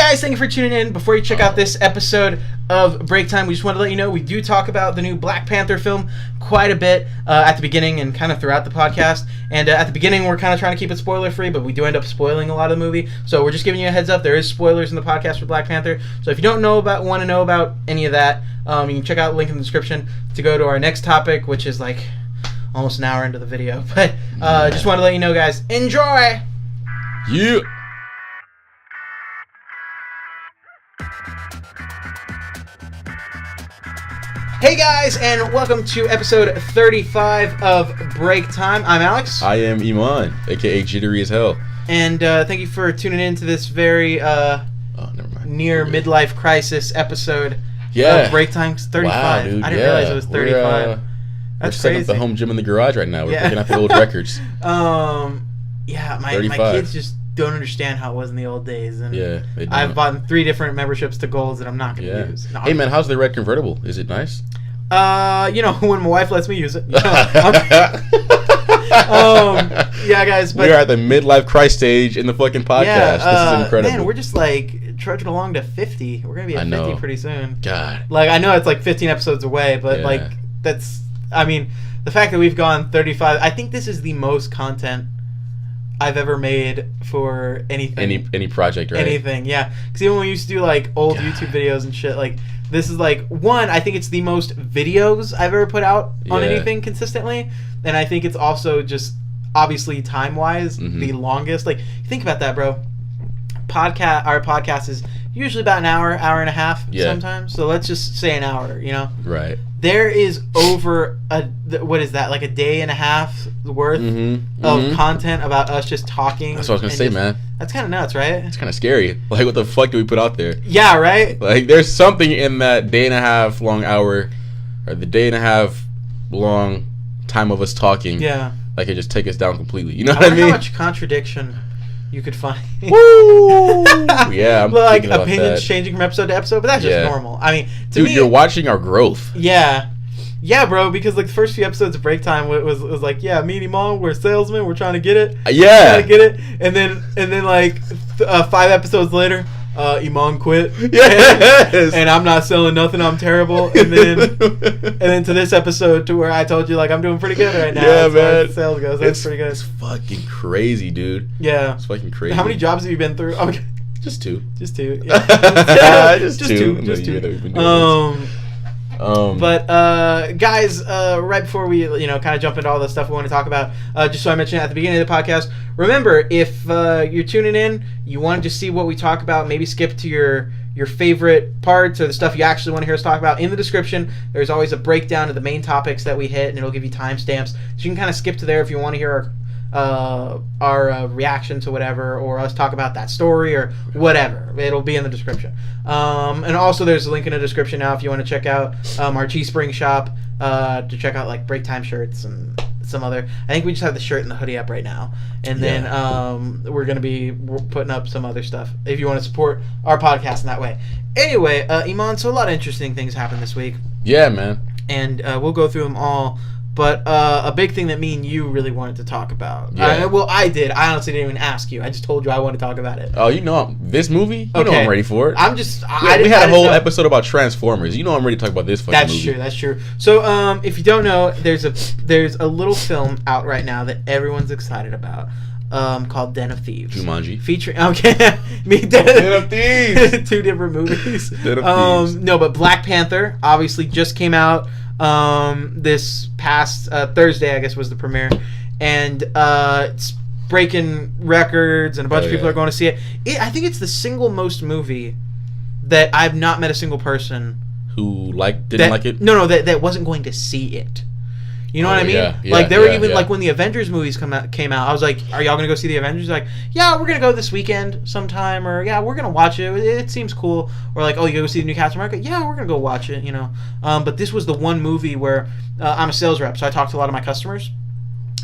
guys, thank you for tuning in. Before you check out this episode of Break Time, we just want to let you know we do talk about the new Black Panther film quite a bit at the beginning and kind of throughout the podcast. And at the beginning, we're kind of trying to keep it spoiler-free, but we do end up spoiling a lot of the movie. So we're just giving you a heads up. There is spoilers in the podcast for Black Panther. So if you don't want to know about any of that, you can check out the link in the description to go to our next topic, which is like almost an hour into the video. But just want to let you know, guys, enjoy! Yeah! Hey guys, and welcome to episode 35 of Break Time. I'm Alex. I am Eman, aka Jittery as Hell. And thank you for tuning in to this very near midlife crisis episode of Break Time 35. Wow, dude. I didn't realize it was 35. That's setting up the home gym in the garage right now. We're picking up the old records. My kids just don't understand how it was in the old days. And they don't. I've bought 3 different memberships to Golds that I'm not going to use. No, hey man, how's the red convertible? Is it nice? When my wife lets me use it. Guys. But we are at the midlife crisis stage in the fucking podcast. This is incredible. Man, we're just like trudging along to 50. We're going to be at 50 pretty soon. God. Like, I know it's like 15 episodes away, but the fact that we've gone 35, I think this is the most content I've ever made for anything. Any project, right? Anything, yeah. Because even when we used to do like old YouTube videos and shit, like this is like I think it's the most videos I've ever put out on anything consistently, and I think it's also just obviously time wise the longest. Like think about that, bro. Our podcast is usually about an hour and a half sometimes. So let's just say an hour. Right. There is over what is that, like a day and a half worth of content about us just talking. That's what I was gonna say, man. That's kind of nuts, right? It's kind of scary. Like, what the fuck do we put out there? Yeah, right? Like, there's something in that day and a half long hour, or the day and a half long time of us talking. Yeah. Like, it just take us down completely. You know what I mean? How much contradiction you could find. Woo! Yeah, I'm like thinking about opinions that. changing from episode to episode, but that's just normal. I mean, to me, you're watching our growth. Yeah, bro. Because like the first few episodes of Break Time was like, me and Eman, we're salesmen, we're trying to get it. Trying to get it, and then like 5 episodes later, Eman quit. Yes. And I'm not selling nothing. I'm terrible. And then to this episode to where I told you like I'm doing pretty good right now. Yeah, as man. far as sales goes. That's pretty good. It's fucking crazy, dude. Yeah. It's fucking crazy. How many jobs have you been through? Okay. Just 2. Just 2. Yeah. just 2. Just 2. But guys, right before we kind of jump into all the stuff we want to talk about, just so I mentioned at the beginning of the podcast, remember if you're tuning in, you want to just see what we talk about, maybe skip to your favorite parts or the stuff you actually want to hear us talk about. In the description, there's always a breakdown of the main topics that we hit, and it'll give you timestamps, so you can kind of skip to there if you want to hear our reaction to whatever, or us talk about that story or whatever. It'll be in the description. And also there's a link in the description now if you want to check out our Teespring shop to check out like Break Time shirts and some other. I think we just have the shirt and the hoodie up right now, and then we're gonna be putting up some other stuff if you want to support our podcast in that way. Anyway, Eman, so a lot of interesting things happened this week. Yeah, man. And we'll go through them all. But a big thing that me and you really wanted to talk about. Yeah. I did. I honestly didn't even ask you. I just told you I wanted to talk about it. Oh, this movie? You know I'm ready for it. We had a whole episode about Transformers. You know I'm ready to talk about this fucking movie. That's true. So, if you don't know, there's a little film out right now that everyone's excited about. Called Den of Thieves. Jumanji. Featuring Den of Thieves. 2 different movies. Den of Thieves. No, but Black Panther obviously just came out. This past Thursday, I guess, was the premiere, and it's breaking records, and a bunch of people are going to see it. I think it's the single most movie that I've not met a single person who didn't like it. No, that wasn't going to see it. You know what I mean? Yeah, like there were even like when the Avengers movies came out, I was like, "Are y'all gonna go see the Avengers?" Like, "Yeah, we're gonna go this weekend sometime," or "Yeah, we're gonna watch it. It seems cool." Or like, "Oh, you go see the new Captain America?" "Yeah, we're gonna go watch it." But this was the one movie where I'm a sales rep, so I talked to a lot of my customers,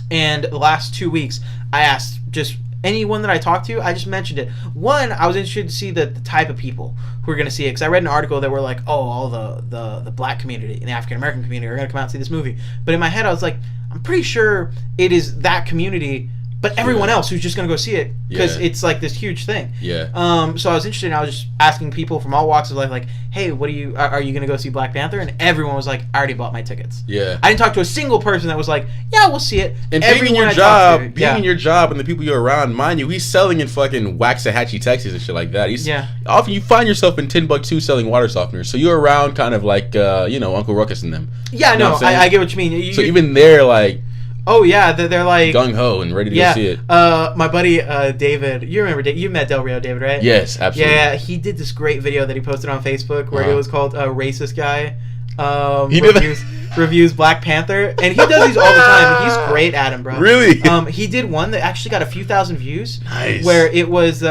and the last 2 weeks I asked just anyone that I talked to, I just mentioned it. One, I was interested to see the type of people who are going to see it, because I read an article that were like, oh, all the black community and the African American community are going to come out and see this movie. But in my head, I was like, I'm pretty sure it is that community but everyone else who's just gonna go see it because it's like this huge thing. Yeah. So I was interested. And I was just asking people from all walks of life, like, "Hey, are you gonna go see Black Panther?" And everyone was like, "I already bought my tickets." Yeah. I didn't talk to a single person that was like, "Yeah, we'll see it." And being in your job, and the people you're around, mind you, he's selling in fucking Waxahachie, Texas, and shit like that. Often you find yourself in Timbuktu selling water softeners, so you're around kind of like Uncle Ruckus and them. Yeah, no, I get what you mean. So even they're like. Oh yeah, they're like gung ho and ready to go see it. My buddy David, you remember you met Del Rio David, right? Yes, absolutely. Yeah, he did this great video that he posted on Facebook where it was called "Racist Guy." Reviews Black Panther, and he does these all the time. He's great at them, bro. Really? He did one that actually got a few thousand views. Nice. Where it was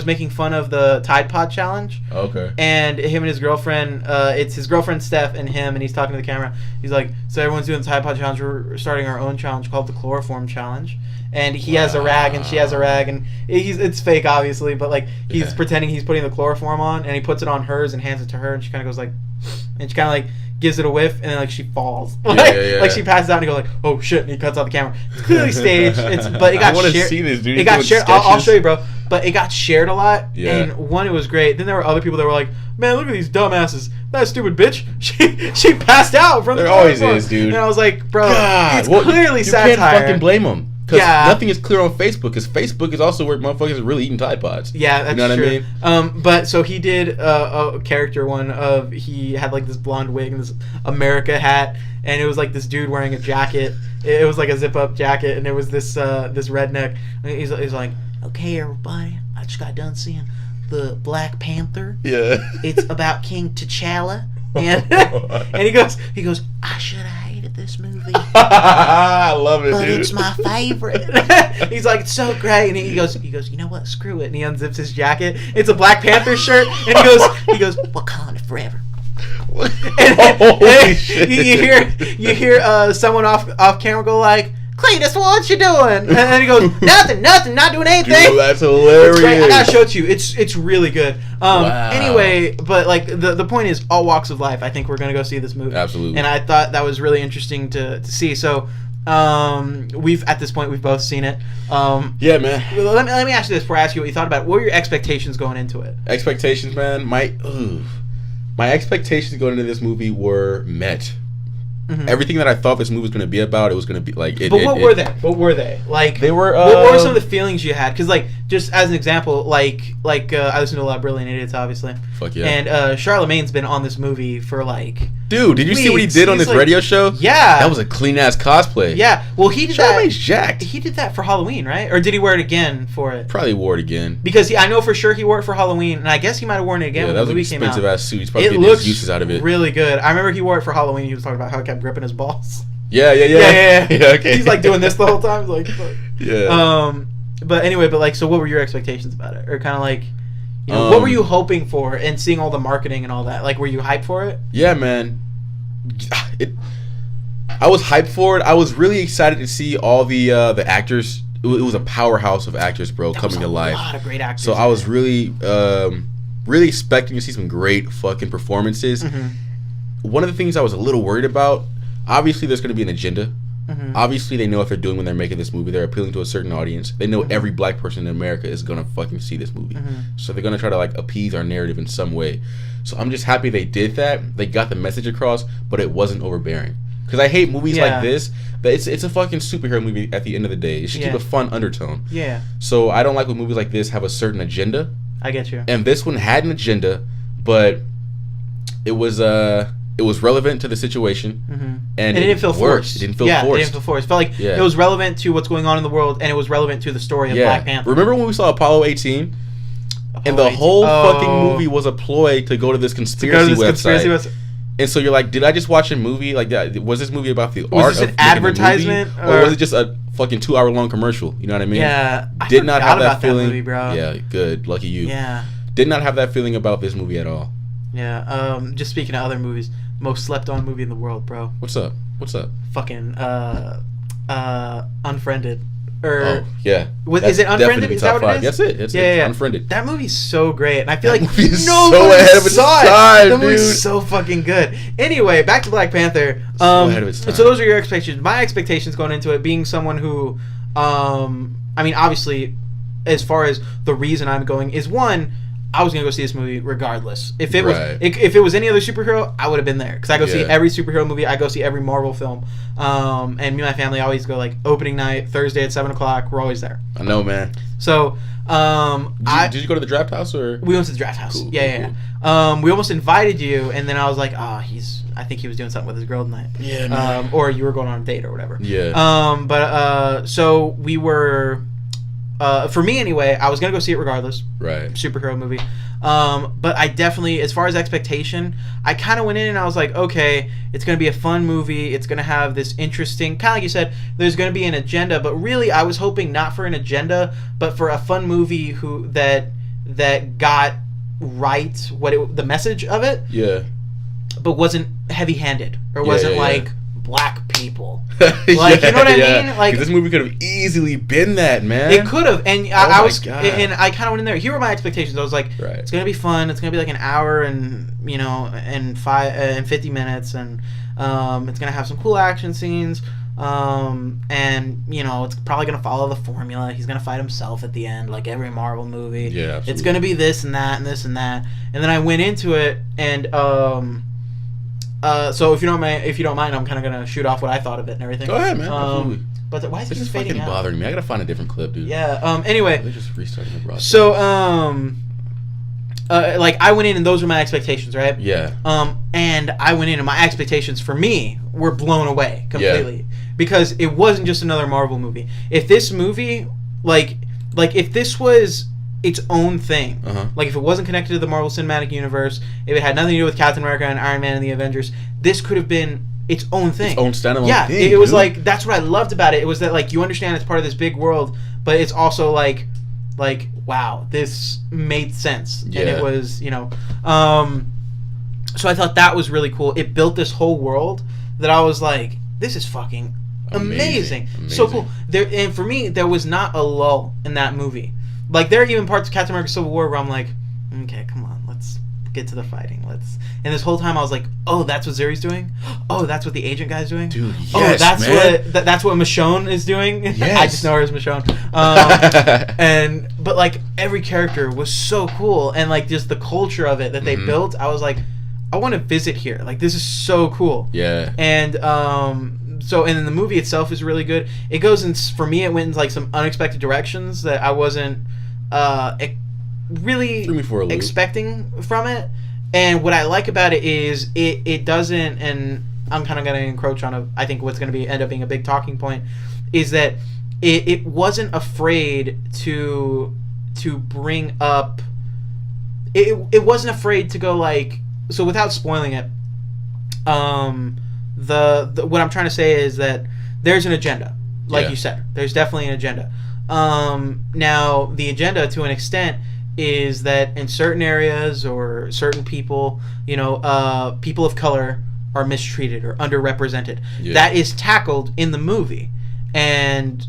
making fun of the Tide Pod challenge. Okay. And him and his girlfriend, it's his girlfriend Steph and him, and he's talking to the camera. He's like, "So everyone's doing the Tide Pod challenge. We're starting our own challenge called the Chloroform challenge." And he has a rag, and she has a rag, and it's fake, obviously, but like he's pretending he's putting the chloroform on, and he puts it on hers and hands it to her, and she kind of goes like, and she kind of like gives it a whiff, and then like she falls, like she passes out, and he goes like, "Oh shit!" and he cuts out the camera. It's clearly staged. But it got shared. I want to see this, dude. It got shared. I'll show you, bro. But it got shared a lot, and one, it was great. Then there were other people that were like, "Man, look at these dumbasses. That stupid bitch. She passed out from the." There always is, dude. And I was like, "Bro, it's clearly satire." You can't fucking blame them. Because nothing is clear on Facebook, because Facebook is also where motherfuckers are really eating Tide Pods. Yeah, that's true. You know what I mean? But so he did a character one of, he had like this blonde wig and this America hat, and it was like this dude wearing a jacket. It was like a zip-up jacket, and it was this redneck. He's like, "Okay, everybody, I just got done seeing the Black Panther. Yeah. It's about King T'Challa." And he goes, "I should have hated this movie. I love it, but dude. It's my favorite." He's like, "It's so great." And he goes, "You know what? Screw it." And he unzips his jacket. It's a Black Panther shirt. And he goes, "Wakanda forever." And shit. You hear someone off camera go like, "Cletus, what you doing?" And then he goes, nothing, not doing anything." Dude, that's hilarious. I gotta show it to you. It's really good. Wow. Anyway, but like the point is, all walks of life, I think we're gonna go see this movie. Absolutely. And I thought that was really interesting to see. So at this point we've both seen it. Yeah, man. Let me ask you this before I ask you what you thought about it. What were your expectations going into it? Expectations, man. My expectations going into this movie were met. Mm-hmm. Everything that I thought this movie was going to be about, it was going to be like it. But what were they? What were they? Like, they were. What were some of the feelings you had? Because, like, just as an example, like I listen to a lot of Brilliant Idiots, obviously. Fuck yeah. And Charlemagne's been on this movie for like. Dude, did you see what he did on his radio show? Yeah. That was a clean ass cosplay. Yeah. Well, he did Charlemagne's jacked. He did that for Halloween, right? Or did he wear it again for it? Probably wore it again. Because I know for sure he wore it for Halloween, and I guess he might have worn it again when the movie came out. That was an expensive ass suit. He's probably getting his uses out of it. Really good. I remember he wore it for Halloween. He was talking about how it kept gripping his balls. Yeah. Yeah, okay. He's like doing this the whole time. He's like, yeah. But anyway, so what were your expectations about it? Or kind of like, what were you hoping for and seeing all the marketing and all that? Like, were you hyped for it? Yeah, man. I was hyped for it. I was really excited to see all the actors. It was a powerhouse of actors, bro, coming to life. A lot of great actors. So I was really expecting to see some great fucking performances. Mm-hmm. One of the things I was a little worried about, obviously there's going to be an agenda. Mm-hmm. Obviously they know what they're doing when they're making this movie. They're appealing to a certain audience. They know every black person in America is going to fucking see this movie. Mm-hmm. So they're going to try to like appease our narrative in some way. So I'm just happy they did that. They got the message across, but it wasn't overbearing. Because I hate movies like this. But it's a fucking superhero movie at the end of the day. It should keep a fun undertone. Yeah. So I don't like when movies like this have a certain agenda. I get you. And this one had an agenda, but it was relevant to the situation. Mm-hmm. And it didn't feel forced. It didn't feel forced. It didn't feel forced. It felt like it was relevant to what's going on in the world, and it was relevant to the story of Black Panther. Remember when we saw Apollo 18? And the whole fucking movie was a ploy to go to this conspiracy website. And so you're like, did I just watch a movie? Like, was this movie about the art of Was this an advertisement? Or was it just a fucking 2-hour-long commercial? You know what I mean? Yeah. Did not have that feeling. That movie, bro. Yeah, good. Lucky you. Yeah. Did not have that feeling about this movie at all. Yeah. Just speaking of other movies, most slept on movie in the world, bro. What's up? Fucking Unfriended. Yeah. Is it Unfriended? Is that what it is? That's it. It's Unfriended. That movie's so great, and I feel like nobody ahead of its time, That movie's so fucking good. Anyway, back to Black Panther. So ahead of its time. So those are your expectations. My expectations going into it, being someone who I mean, obviously, as far as the reason I'm going is one, I was gonna go see this movie regardless. If it was if it was any other superhero, I would have been there because I go see every superhero movie. I go see every Marvel film. And me and my family always go like opening night Thursday at 7:00. We're always there. I know, man. So did you go to the draft house or? We went to the draft house. Cool, yeah. We almost invited you, and then I was like, I think he was doing something with his girl tonight. Yeah, man. Or you were going on a date or whatever. Yeah. So we were. For me anyway, I was gonna go see it regardless. Right. Superhero movie. But I definitely, as far as expectation, I kind of went in and I was like, okay, it's gonna be a fun movie. It's gonna have this interesting, kind of like you said, there's gonna be an agenda. But really, I was hoping not for an agenda, but for a fun movie that got right the message of it. Yeah. But wasn't heavy-handed or wasn't like black people. Like, you know what I mean? Like, this movie could have easily been that, man. It could have, and I was, God. And I kind of went in there. Here were my expectations. I was like, it's gonna be fun. It's gonna be like an hour and and 50 minutes, and it's gonna have some cool action scenes. And it's probably gonna follow the formula. He's gonna fight himself at the end, like every Marvel movie. Yeah, absolutely. It's gonna be this and that and this and that. And then I went into it, and so if you don't mind, I'm kind of gonna shoot off what I thought of it and everything. Go ahead, man. Absolutely. But why is this it is fading fucking out? bothering me? I gotta find a different clip, dude. Yeah. Anyway. They're just restarting the broadcast. So like I went in and those were my expectations, right? Yeah. And I went in and my expectations for me were blown away completely because it wasn't just another Marvel movie. If this movie, like if this was its own thing, like if it wasn't connected to the Marvel Cinematic Universe, if it had nothing to do with Captain America and Iron Man and the Avengers, this could have been its own thing. Its own standalone thing. Yeah, it was like, that's what I loved about it. It was that like you understand it's part of this big world, but it's also like wow, this made sense. Yeah. And it was, so I thought that was really cool. It built this whole world that I was like, this is fucking amazing. So cool. And for me, there was not a lull in that movie. Like, there are even parts of Captain America Civil War where I'm like, okay, come on, let's get to the fighting. And this whole time I was like, oh, that's what Zuri's doing? Oh, that's what the agent guy's doing? Dude, yes, that's what Michonne is doing? Yes. I just know her as Michonne. But like, every character was so cool, and like, just the culture of it that they built, I was like, I want to visit here. Like, this is so cool. Yeah. And, so, and then the movie itself is really good. It goes in, for me, it went in like some unexpected directions that I wasn't really expecting from it. And what I like about it is it doesn't, and I'm kind of going to encroach on I think what's going to end up being a big talking point, is that it wasn't afraid to bring up, it wasn't afraid to go like, so without spoiling it, what I'm trying to say is that there's an agenda, like you said. There's definitely an agenda. Now, the agenda, to an extent, is that in certain areas or certain people, people of color are mistreated or underrepresented. Yeah. That is tackled in the movie. And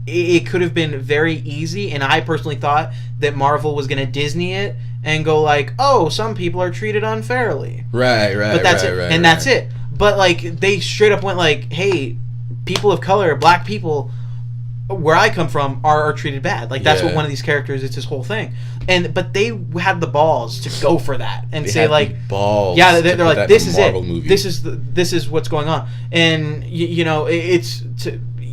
it could have been very easy, and I personally thought that Marvel was going to Disney it and go like, oh, some people are treated unfairly. Right. But that's it. And that's it. But, like, they straight up went like, hey, people of color, black people, where I come from, are treated bad. Like, that's what one of these characters, it's his whole thing. But they had the balls to go for that and say, like, balls. Yeah, they're like, this is it. Movie. This is what's going on. And,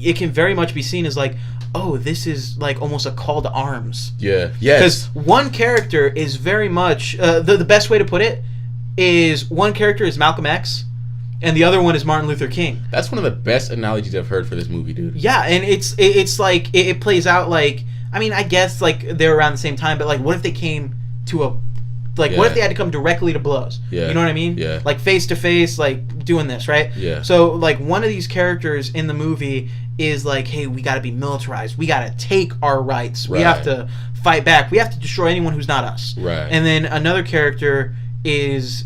it can very much be seen as, like, oh, this is, like, almost a call to arms. Yeah. Yes. Because one character is very much, the best way to put it is one character is Malcolm X, and the other one is Martin Luther King. That's one of the best analogies I've heard for this movie, dude. Yeah, and it's like it plays out like, I mean, I guess like they're around the same time, but like, what if they came to what if they had to come directly to blows? Yeah. You know what I mean? Yeah. Like face to face, like doing this, right? Yeah. So like one of these characters in the movie is like, hey, we got to be militarized. We got to take our rights. Right. We have to fight back. We have to destroy anyone who's not us. Right. And then another character is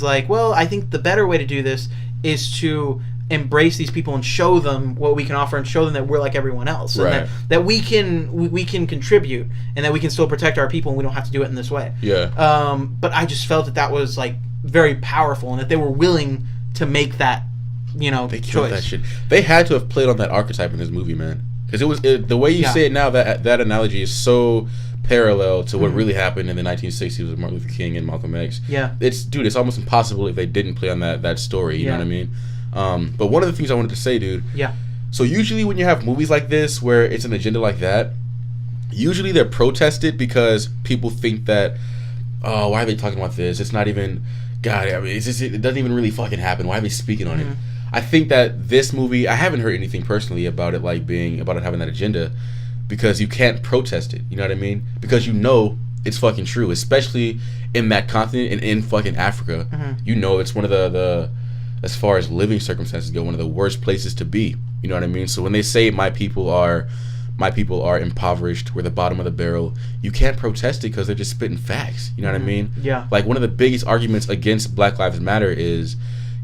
like, well, I think the better way to do this is to embrace these people and show them what we can offer and show them that we're like everyone else, and right. that we can contribute and that we can still protect our people and we don't have to do it in this way. Yeah. But I just felt that was like very powerful and that they were willing to make that, they choice. killed that shit. They had to have played on that archetype in this movie, man. Because the way you say it now, that analogy is so parallel to what really happened in the 1960s with Martin Luther King and Malcolm X. Yeah. It's almost impossible if they didn't play on that story. You know what I mean? But one of the things I wanted to say, dude. Yeah. So usually when you have movies like this where it's an agenda like that, usually they're protested because people think that, oh, why are they talking about this? It's not even, God, I mean, it doesn't even really fucking happen. Why are they speaking on it? I think that this movie, I haven't heard anything personally about it having that agenda, because you can't protest it. You know what I mean? Because you know it's fucking true, especially in that continent and in fucking Africa. You know it's one of the as far as living circumstances go, one of the worst places to be. You know what I mean? So when they say my people are impoverished, we're the bottom of the barrel, you can't protest it because they're just spitting facts. You know what I mean? Yeah. Like, one of the biggest arguments against Black Lives Matter is,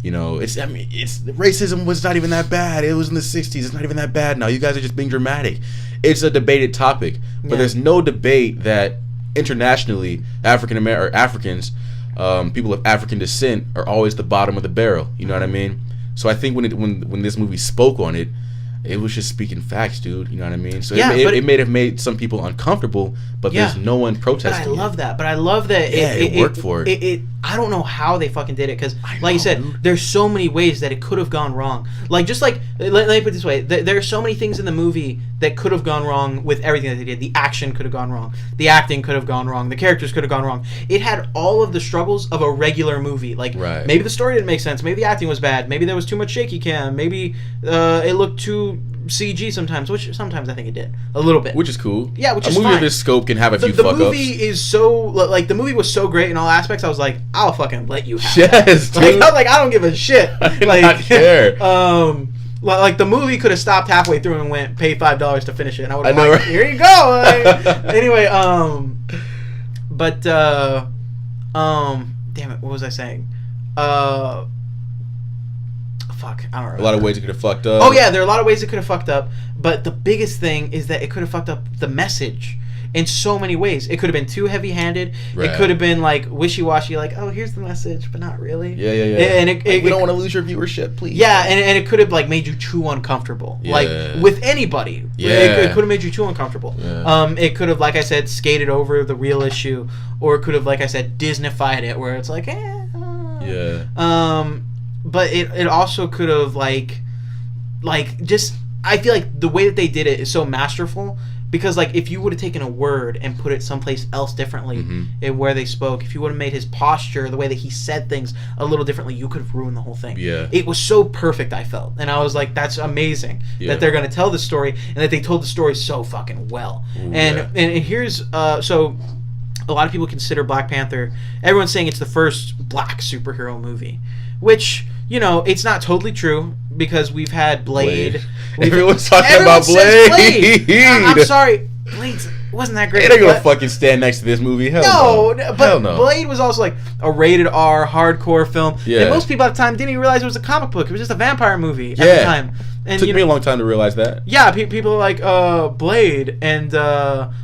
you know, it's racism was not even that bad. It was in the 60s. It's not even that bad now. You guys are just being dramatic. It's a debated topic, but there's no debate that internationally Africans, people of African descent, are always the bottom of the barrel. You know what I mean? So I think when this movie spoke on it, it was just speaking facts, dude. You know what I mean? So it may have made some people uncomfortable, but there's no one protesting. But I love that. But I love that it worked for it. I don't know how they fucking did it, because, like you said, there's so many ways that it could have gone wrong. Like, just like, let me put it this way. There are so many things in the movie that could have gone wrong with everything that they did. The action could have gone wrong. The acting could have gone wrong. The characters could have gone wrong. It had all of the struggles of a regular movie. Like, maybe the story didn't make sense. Maybe the acting was bad. Maybe there was too much shaky cam. Maybe it looked too CG sometimes, which sometimes I think it did a little bit, which is cool. Yeah, which is a movie fine. Of this scope can have a few the fuck movie ups. is so, like, the movie was so great in all aspects. I was like, I'll fucking let you have yes, that. dude. Like, I don't give a shit. I do like, not care. Like, the movie could have stopped halfway through and went, pay $5 to finish it, and I would have been like, right? Here you go. Like, anyway, but damn it, what was I saying? Fuck, I don't remember. A lot of ways it could have fucked up. Oh yeah, there are a lot of ways it could have fucked up, but the biggest thing is that it could have fucked up the message in so many ways. It could have been too heavy-handed. Right. It could have been like wishy-washy, like, oh, here's the message, but not really. Yeah. And we don't want to lose your viewership, please. Yeah, and it could have, like, made you too uncomfortable. Yeah. Like, with anybody. Yeah. It could have made you too uncomfortable. Yeah. It could have, like I said, skated over the real issue, or it could have, like I said, Disneyfied it, where it's like, yeah. But it also could have, like just, I feel like the way that they did it is so masterful, because, like, if you would have taken a word and put it someplace else differently in where they spoke, if you would have made his posture, the way that he said things a little differently, you could have ruined the whole thing. Yeah. It was so perfect, I felt. And I was like, that's amazing that they're going to tell the story, and that they told the story so fucking well. Ooh, and here's, so a lot of people consider Black Panther, everyone's saying it's the first black superhero movie, which, you know, it's not totally true, because we've had Blade. Everyone's talking about Blade. I'm sorry, Blade wasn't that great. They're gonna fucking stand next to this movie. Hell no. But Blade was also like a rated R hardcore film. Yeah. And most people at the time didn't even realize it was a comic book. It was just a vampire movie at the time. And, took me a long time to realize that. Yeah, people are like Blade and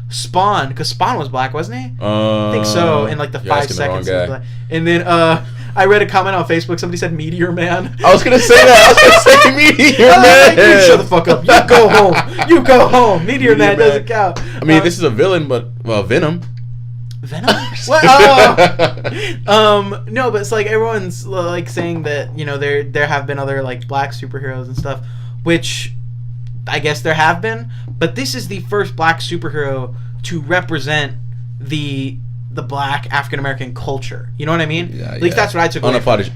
Spawn, because Spawn was black, wasn't he? I think so. In like the 5 seconds. And then I read a comment on Facebook. Somebody said Meteor Man. I was gonna say that. I was gonna say Meteor Man. Like, shut the fuck up. You go home. You go home. Meteor Man doesn't count. I mean, this is a villain, but Venom. Venom? What? No, but it's like everyone's like saying that, you know, there have been other like black superheroes and stuff, which I guess there have been, but this is the first black superhero to represent the black African American culture. You know what I mean? Yeah, at least that's what I took away from it.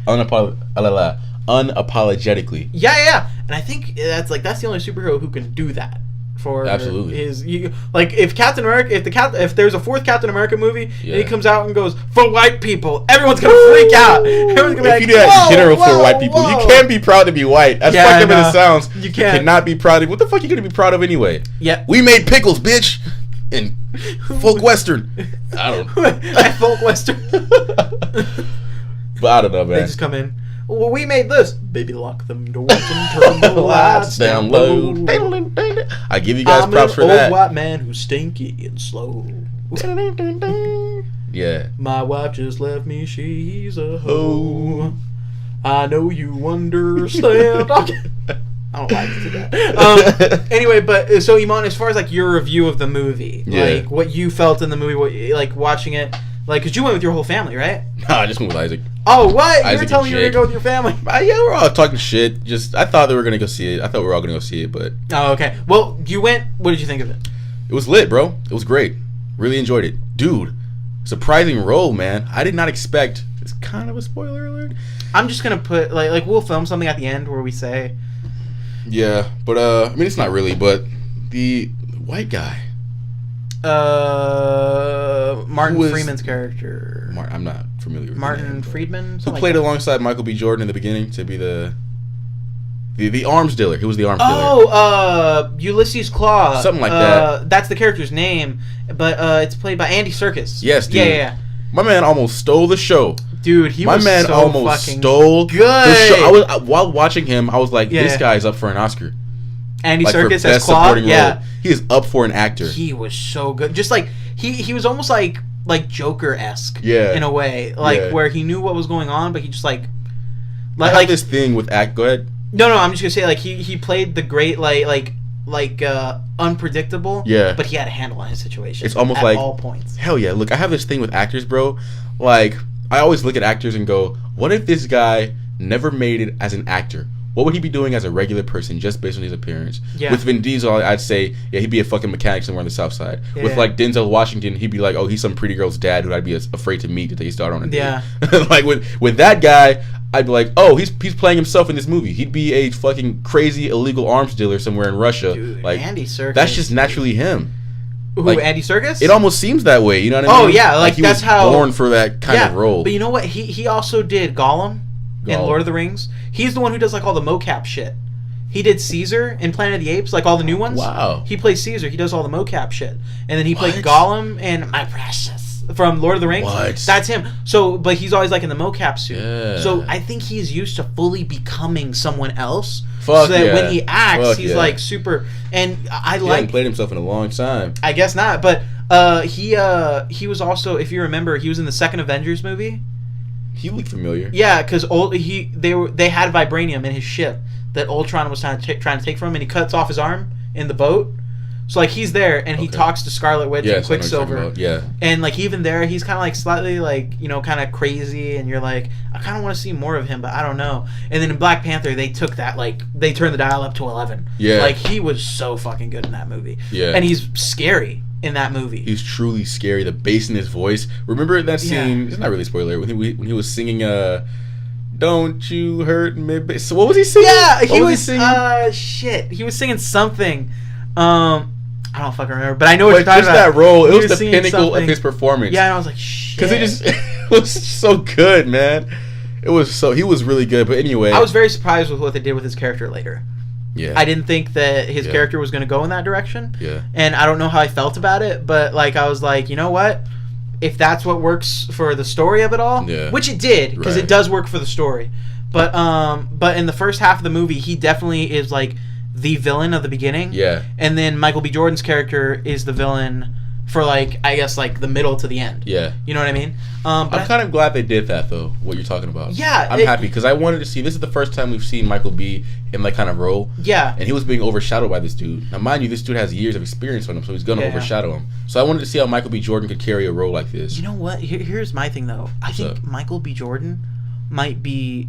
Unapologetically. Yeah. And I think that's the only superhero who can do that. For absolutely. Like, if Captain America, if there's a fourth Captain America movie, and he comes out and goes, for white people, everyone's gonna freak out. Everyone's gonna be like, if you do that in general for white people, you can't be proud to be white. As fucked up as it sounds, you cannot be proud of. What the fuck are you gonna be proud of anyway? Yeah. We made pickles, bitch. And folk western. I don't know. Folk western. But I don't know, man. They just come in. Well, we made this. Baby, lock them doors and turn the lights down low. I give you guys props for that. I'm an old white man who's stinky and slow. Yeah. My wife just left me. She's a hoe. I know you understand. I don't know why I just did that. Anyway, but so Eman, as far as like your review of the movie, like what you felt in the movie, what like watching it, like because you went with your whole family, right? No, I just went with Isaac. Oh, what? You were telling me you were gonna go with your family? Yeah, we're all talking shit. Just I thought they were gonna go see it. I thought we were all gonna go see it, but oh, okay. Well, you went. What did you think of it? It was lit, bro. It was great. Really enjoyed it, dude. Surprising role, man. I did not expect. It's kind of a spoiler alert. I'm just gonna put like we'll film something at the end where we say. Yeah, but I mean it's not really, but the white guy. Martin Freeman's character. I'm not familiar with Martin Friedman. Who played alongside Michael B. Jordan in the beginning to be the arms dealer. He was the arms dealer. Oh, Ulysses Claw. Something like that. That's the character's name, but it's played by Andy Serkis. Yes, dude. Yeah. My man almost stole the show. Dude, my man so almost fucking stole good. the show. While watching him, I was like, this guy's up for an Oscar. Andy like Serkis as Claw. Yeah, he is up for an actor. He was so good. Just like he was almost like Joker-esque. Yeah. In a way, where he knew what was going on, but he just like I have this thing with act. Go ahead. No, I'm just gonna say like he played the great unpredictable. Yeah. But he had a handle on his situation. It's almost at like all points. Hell yeah! Look, I have this thing with actors, bro. Like I always look at actors and go, what if this guy never made it as an actor? What would he be doing as a regular person just based on his appearance? Yeah. With Vin Diesel, I'd say, yeah, he'd be a fucking mechanic somewhere on the south side. Yeah. With like Denzel Washington, he'd be like, oh, he's some pretty girl's dad who I'd be afraid to meet to take his daughter on a date. Yeah. Like with that guy, I'd be like, oh, he's playing himself in this movie. He'd be a fucking crazy illegal arms dealer somewhere in Russia. Dude, like Andy Serkis. That's just naturally him. Who, like, Andy Serkis? It almost seems that way. You know what I mean? Oh yeah, like he that's was how born for that kind of role. But you know what? He also did Gollum in Lord of the Rings. He's the one who does like all the mocap shit. He did Caesar in Planet of the Apes, like all the new ones. Wow. He plays Caesar. He does all the mocap shit, and then he played Gollum and My Precious from Lord of the Rings. What? That's him. So, but he's always like in the mocap suit. Yeah. So I think he's used to fully becoming someone else. Fuck so that when he acts, he's like super. And I he hasn't played himself in a long time. I guess not, but he was also, if you remember, he was in the second Avengers movie. He looked familiar. Yeah, because they had vibranium in his ship that Ultron was trying to take from him, and he cuts off his arm in the boat. So like he's there, and he talks to Scarlet Witch and Quicksilver. Yeah, and like even there, he's kind of like slightly like kind of crazy, and you're like, I kind of want to see more of him, but I don't know. And then in Black Panther, they took that they turned the dial up to 11. Yeah, like he was so fucking good in that movie. Yeah, and he's scary in that movie. He's truly scary. The bass in his voice. Remember that scene? It's not really a spoiler. When he was singing "Don't You Hurt Me." So what was he singing? Yeah, he was singing. Shit. He was singing something. I don't fucking remember, but I know what you're talking about. Just that role, it was the pinnacle something. of his performance. Yeah, and I was like, shit. Because it was so good, man. He was really good. But anyway, I was very surprised with what they did with his character later. Yeah. I didn't think that his character was going to go in that direction. Yeah. And I don't know how I felt about it, but like I was like, you know what? If that's what works for the story of it all, which it did, because it does work for the story. But in the first half of the movie, he definitely is like the villain of the beginning. Yeah. And then Michael B. Jordan's character is the villain for like, I guess, like the middle to the end. Yeah. You know what I mean? I'm kind of glad they did that, though, what you're talking about. Yeah. I'm happy because I wanted to see, this is the first time we've seen Michael B. in that kind of role. Yeah. And he was being overshadowed by this dude. Now, mind you, this dude has years of experience on him, so he's going to overshadow him. So I wanted to see how Michael B. Jordan could carry a role like this. You know what? Here's my thing, though. I think Michael B. Jordan might be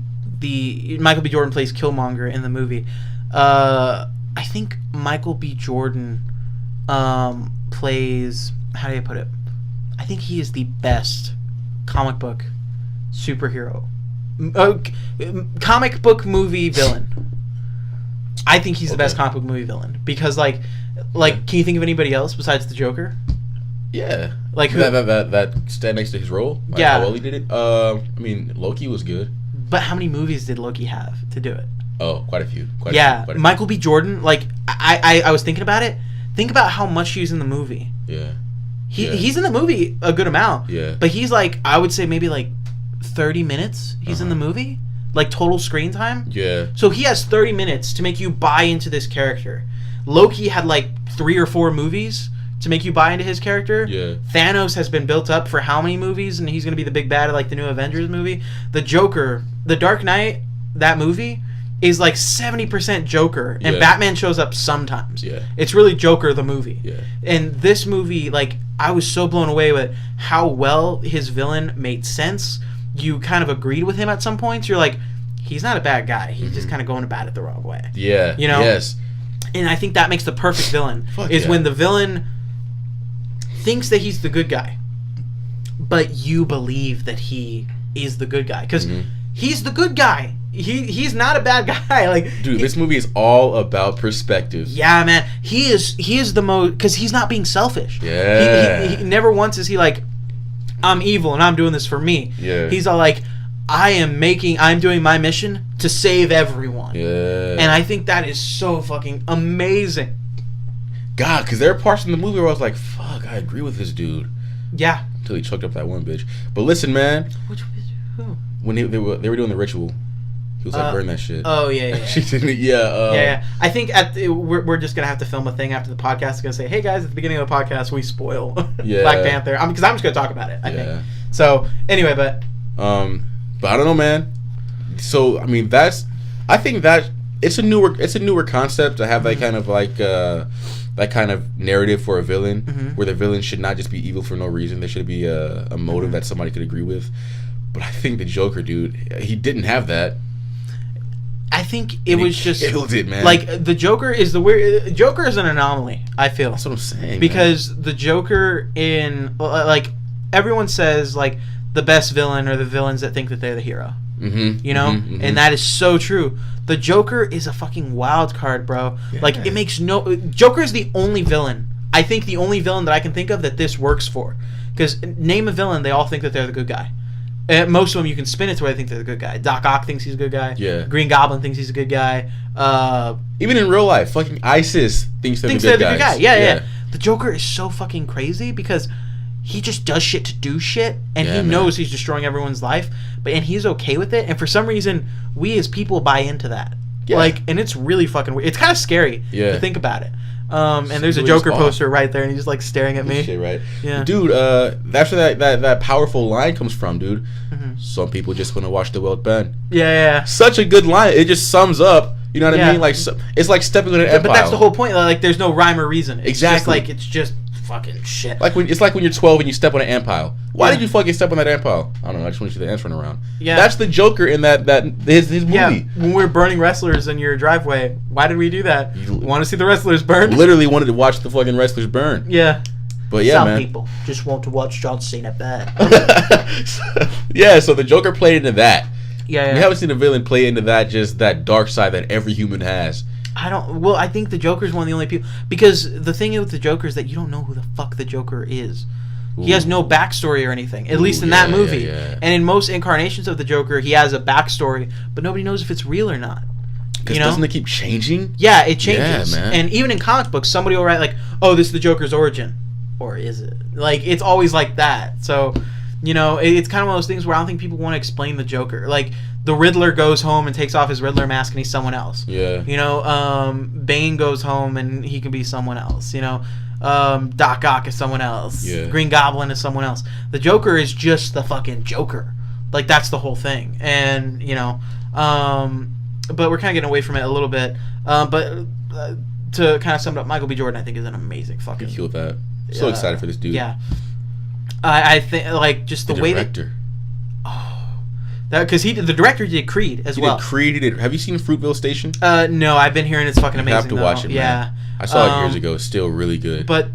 Michael B. Jordan plays Killmonger in the movie. I think Michael B. Jordan plays, how do I put it? I think he is the best comic book superhero, comic book movie villain. I think he's the best comic book movie villain because like, can you think of anybody else besides the Joker? Yeah, like who? that stand next to his role. Like yeah, how well he did it. I mean, Loki was good. But how many movies did Loki have to do it? Oh, quite a few. Quite a few. Michael B. Jordan. Like I was thinking about it. Think about how much he's in the movie. Yeah. He's in the movie a good amount. Yeah. But he's like, I would say maybe like 30 minutes he's in the movie. Like total screen time. Yeah. So he has 30 minutes to make you buy into this character. Loki had like 3 or 4 movies to make you buy into his character. Yeah. Thanos has been built up for how many movies, and he's going to be the big bad of like the new Avengers movie. The Joker, The Dark Knight, that movie, is like 70% Joker, and Yeah. Batman shows up sometimes. Yeah. It's really Joker the movie. Yeah. And this movie, like, I was so blown away with how well his villain made sense. You kind of agreed with him at some points. You're like, he's not a bad guy. He's just kind of going about it the wrong way. Yeah. You know? Yes. And I think that makes the perfect villain. When the villain thinks that he's the good guy, but you believe that he is the good guy. Because he's the good guy. He's not a bad guy. Like, dude, this movie is all about perspective. Yeah, man. He is the most, because he's not being selfish. Yeah. He never once is he like, I'm evil and I'm doing this for me. Yeah. He's all like, I'm doing my mission to save everyone. Yeah. And I think that is so fucking amazing. God, because there are parts in the movie where I was like, fuck, I agree with this dude. Yeah. Until he choked up that one bitch. But listen, man. Which who? When they were doing the ritual, he was like, burn that shit. Oh, yeah. She didn't, yeah. I think we're just going to have to film a thing after the podcast. It's going to say, hey, guys, at the beginning of the podcast, we spoil Black Panther. Because I'm just going to talk about it, I think. So, anyway, but I don't know, man. So, I mean, I think that it's a newer concept to have that kind of like, that kind of narrative for a villain, where the villain should not just be evil for no reason. There should be a motive that somebody could agree with. But I think the Joker, dude, he didn't have that. I think it was just killed it, man. Like, the Joker is Joker is an anomaly, I feel. That's what I'm saying. Because the Joker like, everyone says, like, the best villain are the villains that think that they're the hero. You know? And that is so true. The Joker is a fucking wild card, bro. Yeah. Like, it makes Joker is the only villain. I think the only villain that I can think of that this works for. Because name a villain, they all think that they're the good guy. Most of them, you can spin it to where they think they're the good guy. Doc Ock thinks he's a good guy. Yeah. Green Goblin thinks he's a good guy. Even in real life, fucking ISIS thinks they're the good guy. Yeah. The Joker is so fucking crazy because he just does shit to do shit, and he knows he's destroying everyone's life, and he's okay with it. And for some reason, we as people buy into that. Yeah. Like, and it's really fucking weird. It's kind of scary to think about it. And there's a Joker poster right there, and he's just like staring at me. Shit, right? Yeah. Dude, that's where that powerful line comes from, dude. Some people just want to watch the world burn. Yeah. Such a good line. It just sums up. You know what I mean? Like, it's like stepping on an empire. But that's the whole point. Like, there's no rhyme or reason. It's exactly. It's just fucking shit. It's like when you're 12 and you step on an ant pile. Why did you fucking step on that ant pile? I don't know. I just want to see the ants run around. Yeah. That's the Joker in his movie. Yeah. When we're burning wrestlers in your driveway, why did we do that? You want to see the wrestlers burn? Literally wanted to watch the fucking wrestlers burn. Yeah. But yeah, Some man. people just want to watch John Cena burn. Yeah, so the Joker played into that. Yeah. We haven't seen a villain play into that dark side that every human has. I think the Joker's one of the only people, because the thing with the Joker is that you don't know who the fuck the Joker is. He has no backstory or anything, at least in that movie. Yeah. And in most incarnations of the Joker, he has a backstory, but nobody knows if it's real or not. Because doesn't it keep changing? Yeah, it changes. Yeah, man. And even in comic books, somebody will write like, oh, this is the Joker's origin. Or is it? Like, it's always like that. So, it's kind of one of those things where I don't think people want to explain the Joker. Like, the Riddler goes home and takes off his Riddler mask and he's someone else. Yeah. Bane goes home and he can be someone else. Doc Ock is someone else. Yeah. Green Goblin is someone else. The Joker is just the fucking Joker. Like, that's the whole thing. And, but we're kind of getting away from it a little bit. But to kind of sum it up, Michael B. Jordan, I think, is an amazing fucking... He killed that. So excited for this dude. Yeah. I think, like, just the way director. Because the director did Creed as well. He did. Have you seen Fruitvale Station? No, I've been hearing it's fucking amazing. You have to watch it, man. Yeah. I saw it years ago. It's still really good. But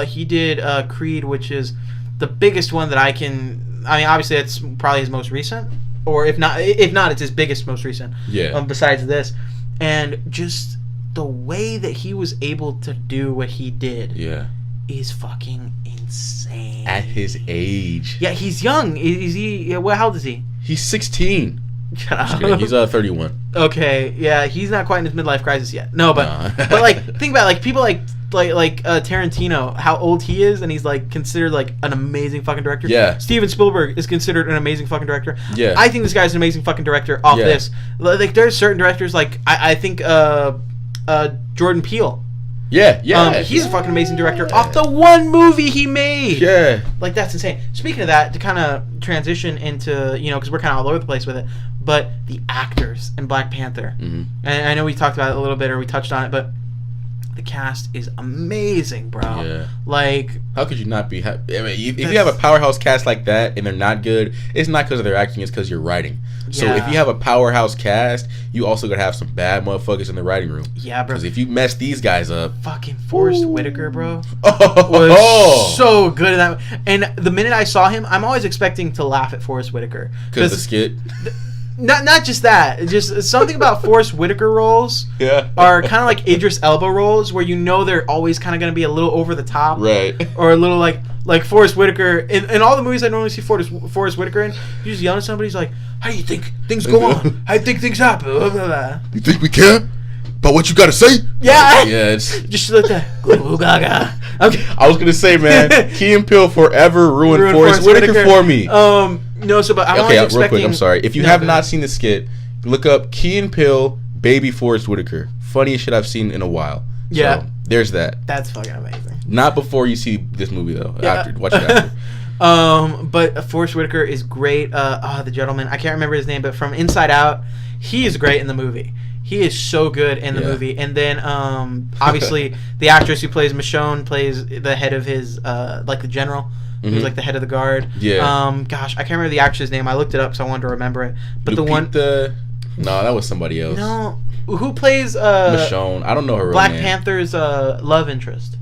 he did Creed, which is the biggest one that I can... I mean, obviously, it's probably his most recent. Or if not, it's his biggest, most recent. Yeah. Besides this. And just the way that he was able to do what he did... Yeah. Is fucking insane. At his age. Yeah, he's young. Is he... How old is he? He's 16. He's 31. Okay, yeah, he's not quite in his midlife crisis yet. No, but like, think about it, like people like Tarantino, how old he is, and he's like considered like an amazing fucking director. Yeah. Steven Spielberg is considered an amazing fucking director. Yeah. I think this guy's an amazing fucking director off this. Like, there's certain directors like I think Jordan Peele. Yeah. He's a fucking amazing director off the one movie he made. Yeah. Like, that's insane. Speaking of that, to kind of transition into, because we're kind of all over the place with it, but the actors in Black Panther. Mm-hmm. And I know we talked about it a little bit, or we touched on it, but the cast is amazing, bro. Yeah. Like, how could you not be happy? I mean, if you have a powerhouse cast like that and they're not good, it's not because of their acting, it's because you're writing. So if you have a powerhouse cast, you also gotta have some bad motherfuckers in the writing room. Yeah, bro. Because if you mess these guys up, fucking Forrest Whitaker, bro, was so good at that. And the minute I saw him, I'm always expecting to laugh at Forrest Whitaker because the skit. Not just that, just something about Forrest Whitaker roles are kind of like Idris Elba roles, where they're always kind of going to be a little over the top, right? Or a little like Forrest Whitaker in all the movies I normally see Forrest Whitaker in. He's just yelling at somebody. He's like, "How do you think things go on? How do you think things happen? Blah, blah, blah. You think we care about what you got to say?" Yeah, it's just like that. Ooh, gaga. Okay. I was gonna say, man, Key and Peele forever ruined Forrest Whitaker for me. No, so but I'm real quick. I'm sorry. If you have not seen the skit, look up Key and Peele, Baby Forrest Whitaker. Funniest shit I've seen in a while. Yeah, so, there's that. That's fucking amazing. Not before you see this movie though. Yeah. Watch it after. But Forrest Whitaker is great. The gentleman, I can't remember his name, but from Inside Out, he is great in the movie. He is so good in the movie. And then, obviously, the actress who plays Michonne plays the head of his, like the general. Mm-hmm. Who's like the head of the guard. Yeah. Gosh, I can't remember the actress' name. I looked it up because I wanted to remember it. But No, that was somebody else. No. Who plays Michonne? I don't know her real Black name. Panther's love interest.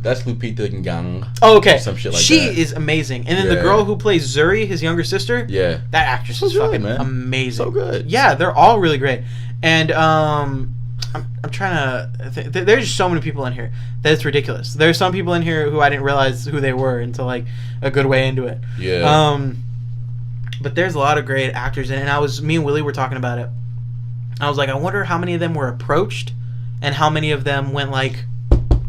That's Lupita Nyong'o. Oh, okay. Some shit like she that. Is amazing. And then the girl who plays Zuri, his younger sister. Yeah. That actress is fucking amazing. So good. Yeah, they're all really great. And I'm trying to. There's just so many people in here that it's ridiculous. There's some people in here who I didn't realize who they were until like a good way into it. Yeah. But there's a lot of great actors in it. And me and Willie were talking about it. I was like, I wonder how many of them were approached, and how many of them went like,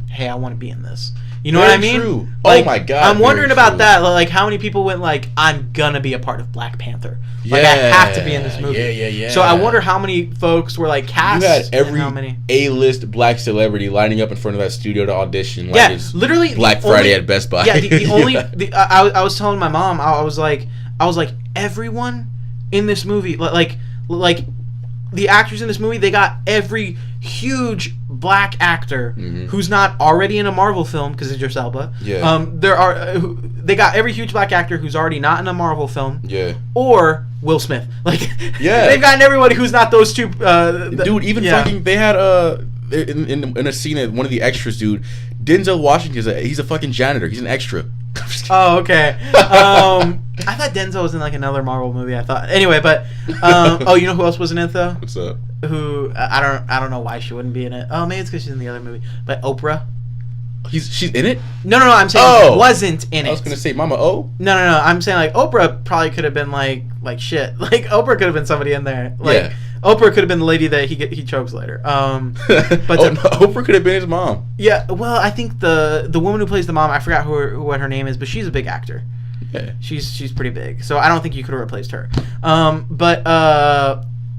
"Hey, I want to be in this." You know what I mean? True. Like, oh my god! I'm wondering about that. Like, how many people went like, "I'm gonna be a part of Black Panther. Like, I have to be in this movie." Yeah. So I wonder how many folks were like cast. You had every how many A-list black celebrity lining up in front of that studio to audition. Like it's literally Black Friday at Best Buy. Yeah, I was telling my mom, I was like, everyone in this movie, like the actors in this movie, they got every huge black actor who's not already in a Marvel film because Idris Elba. Yeah. They got every huge black actor who's already not in a Marvel film. Yeah. Or Will Smith. Like, yeah, they've gotten everybody who's not those two. Dude, even fucking they had in a scene that one of the extras, dude, Denzel Washington he's a fucking janitor. He's an extra. Oh, okay. I thought Denzel was in like another Marvel movie. I thought anyway, but oh, you know who else wasn't in it though? What's up? Who I don't know why she wouldn't be in it. Oh, maybe it's because she's in the other movie. But Oprah. She's in it? No. I'm saying wasn't in it. I was gonna say Mama O. No. I'm saying like Oprah probably could have been like shit. Like Oprah could have been somebody in there. Like, yeah. Oprah could have been the lady that he chokes later. But Oprah could have been his mom. Yeah. Well, I think the woman who plays the mom, I forgot what her name is, but she's a big actor. Yeah. She's pretty big, so I don't think you could have replaced her.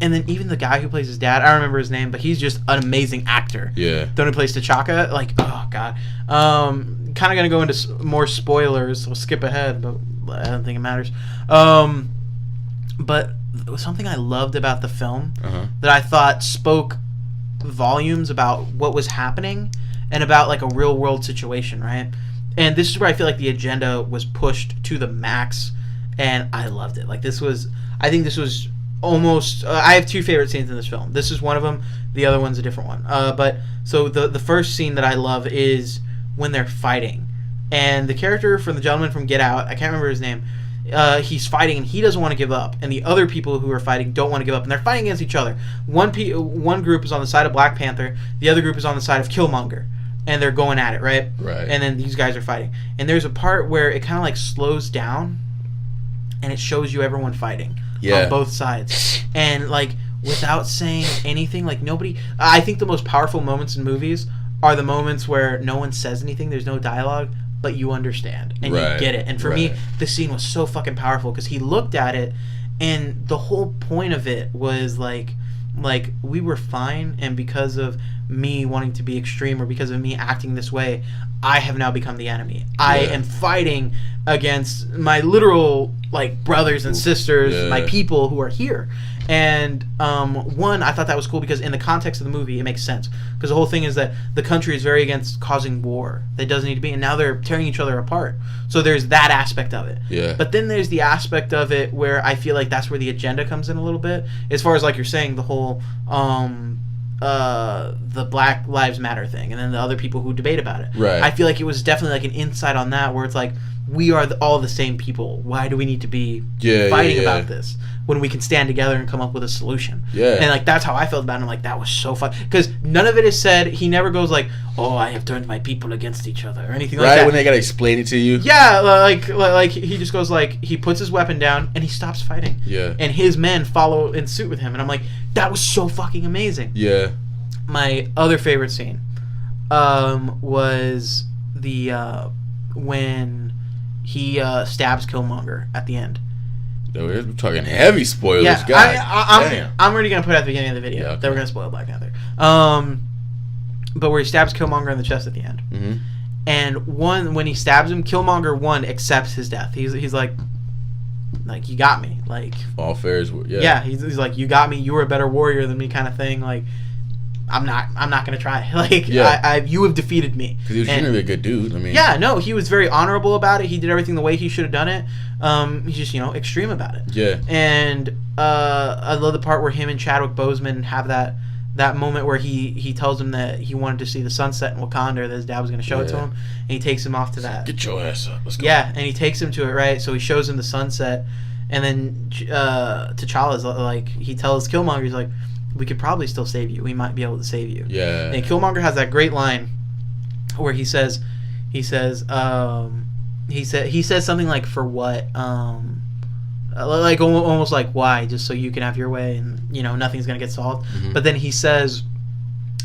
And then even the guy who plays his dad, I don't remember his name, but he's just an amazing actor. Yeah. The one who plays T'Chaka, like, oh god. Kind of gonna go into more spoilers, so we'll skip ahead, but I don't think it matters. But something I loved about the film that I thought spoke volumes about what was happening and about like a real world situation, right? And this is where I feel like the agenda was pushed to the max, and I loved it. Like I think this was almost I have two favorite scenes in this film. This is one of them. The other one's a different one. But so the first scene that I love is when they're fighting, and the character from the gentleman from Get Out, I can't remember his name. He's fighting and he doesn't want to give up, and the other people who are fighting don't want to give up, and they're fighting against each other. One group is on the side of Black Panther, the other group is on the side of Killmonger, and they're going at it, right? Right. And then these guys are fighting, and there's a part where it kind of like slows down, and it shows you everyone fighting on both sides, and like without saying anything, like nobody. I think the most powerful moments in movies are the moments where no one says anything, there's no dialogue, but you understand and you get it. And for me, this scene was so fucking powerful because he looked at it, and the whole point of it was like like, we were fine, and because of me wanting to be extreme or because of me acting this way, I have now become the enemy. I am fighting against my literal, like, brothers and sisters, my people who are here. And one, I thought that was cool because in the context of the movie, it makes sense. Because the whole thing is that the country is very against causing war. That doesn't need to be. And now they're tearing each other apart. So there's that aspect of it. Yeah. But then there's the aspect of it where I feel like that's where the agenda comes in a little bit. As far as, like you're saying, the whole the Black Lives Matter thing. And then the other people who debate about it. Right. I feel like it was definitely like an insight on that where it's like, we are all the same people. Why do we need to be fighting about this when we can stand together and come up with a solution? Yeah. And, like, that's how I felt about it. I'm like, that was so fun. Because none of it is said. He never goes like, oh, I have turned my people against each other or anything like that. Right, when they got to explain it to you. Yeah, like he just goes like, he puts his weapon down and he stops fighting. Yeah. And his men follow in suit with him. And I'm like, that was so fucking amazing. Yeah. My other favorite scene was the when he stabs Killmonger at the end. We're talking heavy spoilers, yeah, guys. I'm already gonna put it at the beginning of the video that we're gonna spoil Black Panther. But where he stabs Killmonger in the chest at the end, and when he stabs him, Killmonger accepts his death. He's like you got me, like all fair is he's like, you got me. You were a better warrior than me, kind of thing. Like, I'm not gonna try. Like, you have defeated me. Because he was generally a good dude. I mean, he was very honorable about it. He did everything the way he should have done it. He's just extreme about it. Yeah. And I love the part where him and Chadwick Boseman have that moment where he tells him that he wanted to see the sunset in Wakanda, that his dad was gonna show it to him, and he takes him off to that. Get your ass up. Let's go. Yeah, and he takes him to it, right? So he shows him the sunset, and then T'Challa's like, he tells Killmonger, he's like, we could probably still save you. We might be able to save you. Yeah. And Killmonger has that great line where he says something like, for what? Like almost like, why? Just so you can have your way and nothing's gonna get solved. But then he says,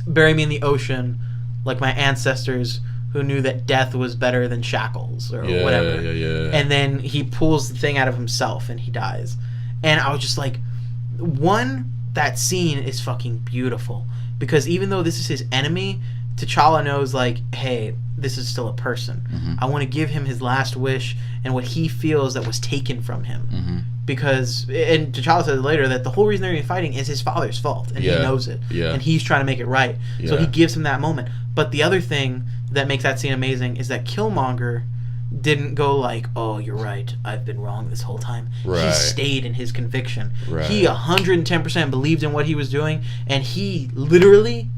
bury me in the ocean like my ancestors who knew that death was better than shackles or whatever. Yeah. And then he pulls the thing out of himself and he dies. And I was just like, that scene is fucking beautiful because even though this is his enemy, T'Challa knows, like, hey, this is still a person. I want to give him his last wish and what he feels that was taken from him. Because, and T'Challa says later that the whole reason they're fighting is his father's fault, and he knows it. And he's trying to make it right. So he gives him that moment. But the other thing that makes that scene amazing is that Killmonger didn't go like, oh, you're right, I've been wrong this whole time. Right. He stayed in his conviction. Right. He 110% believed in what he was doing, and he literally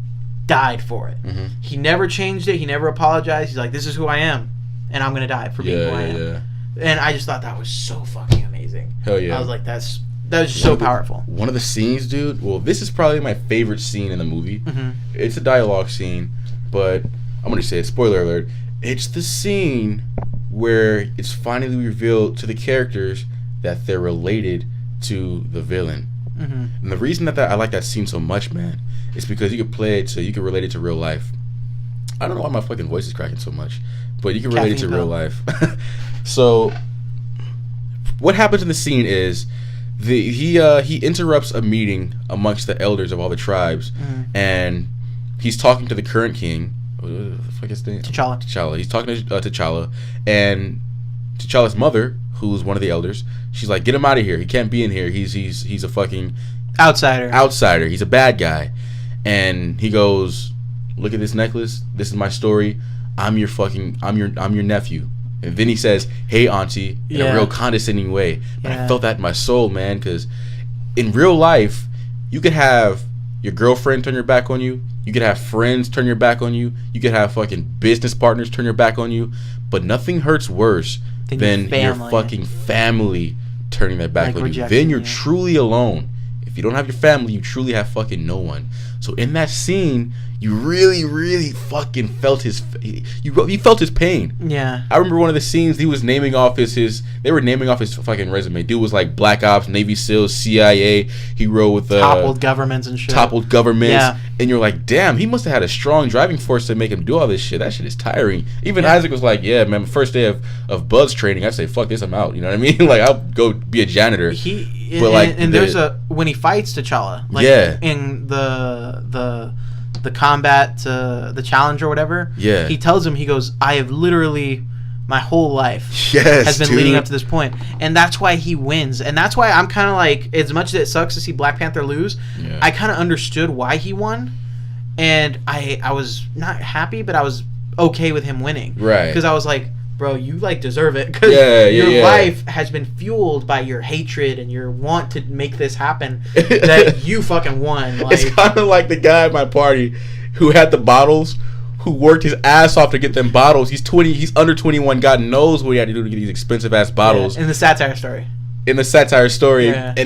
died for it. He never changed it. He never apologized. He's like, this is who I am, and I'm going to die for being who I am. And I just thought that was so fucking amazing. Hell yeah. I was like, that was so powerful. One of the scenes, dude, well, this is probably my favorite scene in the movie. It's a dialogue scene, but I'm going to say it, spoiler alert, it's the scene where it's finally revealed to the characters that they're related to the villain. And the reason that I like that scene so much, man, is because you can play it so you can relate it to real life. I don't know why my fucking voice is cracking so much, but you can relate it to real life. So what happens in the scene is he interrupts a meeting amongst the elders of all the tribes, and he's talking to the current king. What the fuck is his name? T'Challa. He's talking to T'Challa, and T'Challa's mother, who's one of the elders, she's like, get him out of here. He can't be in here. He's a fucking outsider. He's a bad guy. And he goes, look at this necklace. This is my story. I'm your nephew. And then he says, hey, auntie, in a real condescending way. But I felt that in my soul, man, because in real life, you could have your girlfriend turn your back on you. You could have friends turn your back on you. You could have fucking business partners turn your back on you. But nothing hurts worse than your fucking family turning their back on you. Then you're truly alone. If you don't have your family, you truly have fucking no one. So in that scene, you really, really fucking felt you felt his pain. Yeah. I remember one of the scenes they were naming off his fucking resume. Dude was like Black Ops, Navy SEALs, CIA. He rode with toppled governments and shit. Yeah. And you're like, damn, he must have had a strong driving force to make him do all this shit. That shit is tiring. Even Isaac was like, yeah, man, first day of Buzz training, I say, fuck this, I'm out. You know what I mean? Like, I'll go be a janitor. There's when he fights T'Challa, like in the combat to the challenge or whatever, he tells him, he goes, I have literally, my whole life has been leading up to this point. And that's why he wins. And that's why I'm kind of like, as much as it sucks to see Black Panther lose, I kind of understood why he won. And I was not happy, but I was okay with him winning. Right. Because I was like, bro, you like deserve it. Because your life has been fueled by your hatred and your want to make this happen that you fucking won. Like, it's kind of like the guy at my party who had the bottles, who worked his ass off to get them bottles. He's 20. He's under 21. God knows what he had to do to get these expensive ass bottles. In the satire story. And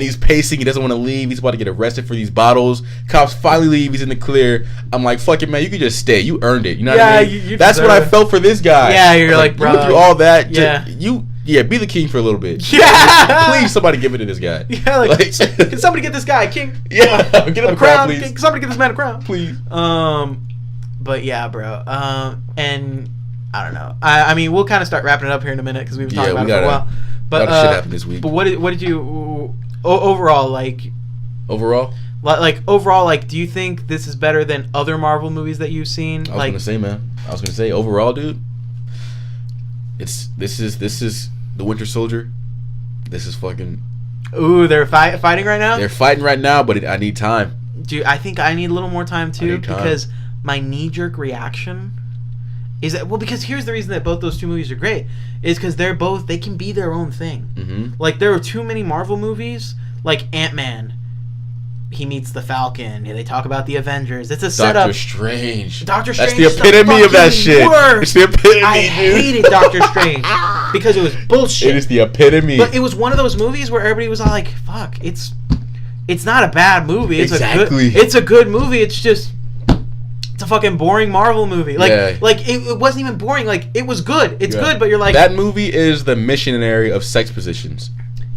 he's pacing. He doesn't want to leave. He's about to get arrested for these bottles. Cops finally leave. He's in the clear. I'm like, fuck it, man. You could just stay. You earned it. You know what I mean? That's what I felt for this guy. Yeah, you're like, bro. You went through all that. Be the king for a little bit. Yeah. Please, somebody give it to this guy. Yeah, like can somebody get this guy a king? Yeah, get him a crown, please. Can somebody get this man a crown, please? But yeah, bro. And I don't know. I mean, we'll kind of start wrapping it up here in a minute because we've been talking about it for a while. But a lot of shit happened this week. But what did you overall like? Overall, do you think this is better than other Marvel movies that you've seen? I was gonna say, overall, dude. This is the Winter Soldier. This is fucking. Ooh, they're fighting right now. They're fighting right now, but I need time. Dude, I think I need a little more time too because my knee-jerk reaction is that, well, because here's the reason that both those two movies are great is because they can be their own thing. Mm-hmm. Like, there are too many Marvel movies, like Ant-Man. He meets the Falcon. They talk about the Avengers. It's a setup. Doctor Strange. That's the epitome of that shit. It's the epitome. I hated Doctor Strange because it was bullshit. It is the epitome. But it was one of those movies where everybody was all like, "Fuck, it's not a bad movie. It's a good movie. It's just." It's a fucking boring Marvel movie. Like it wasn't even boring. Like, it was good. It's good, but you're like... That movie is the missionary of sex positions.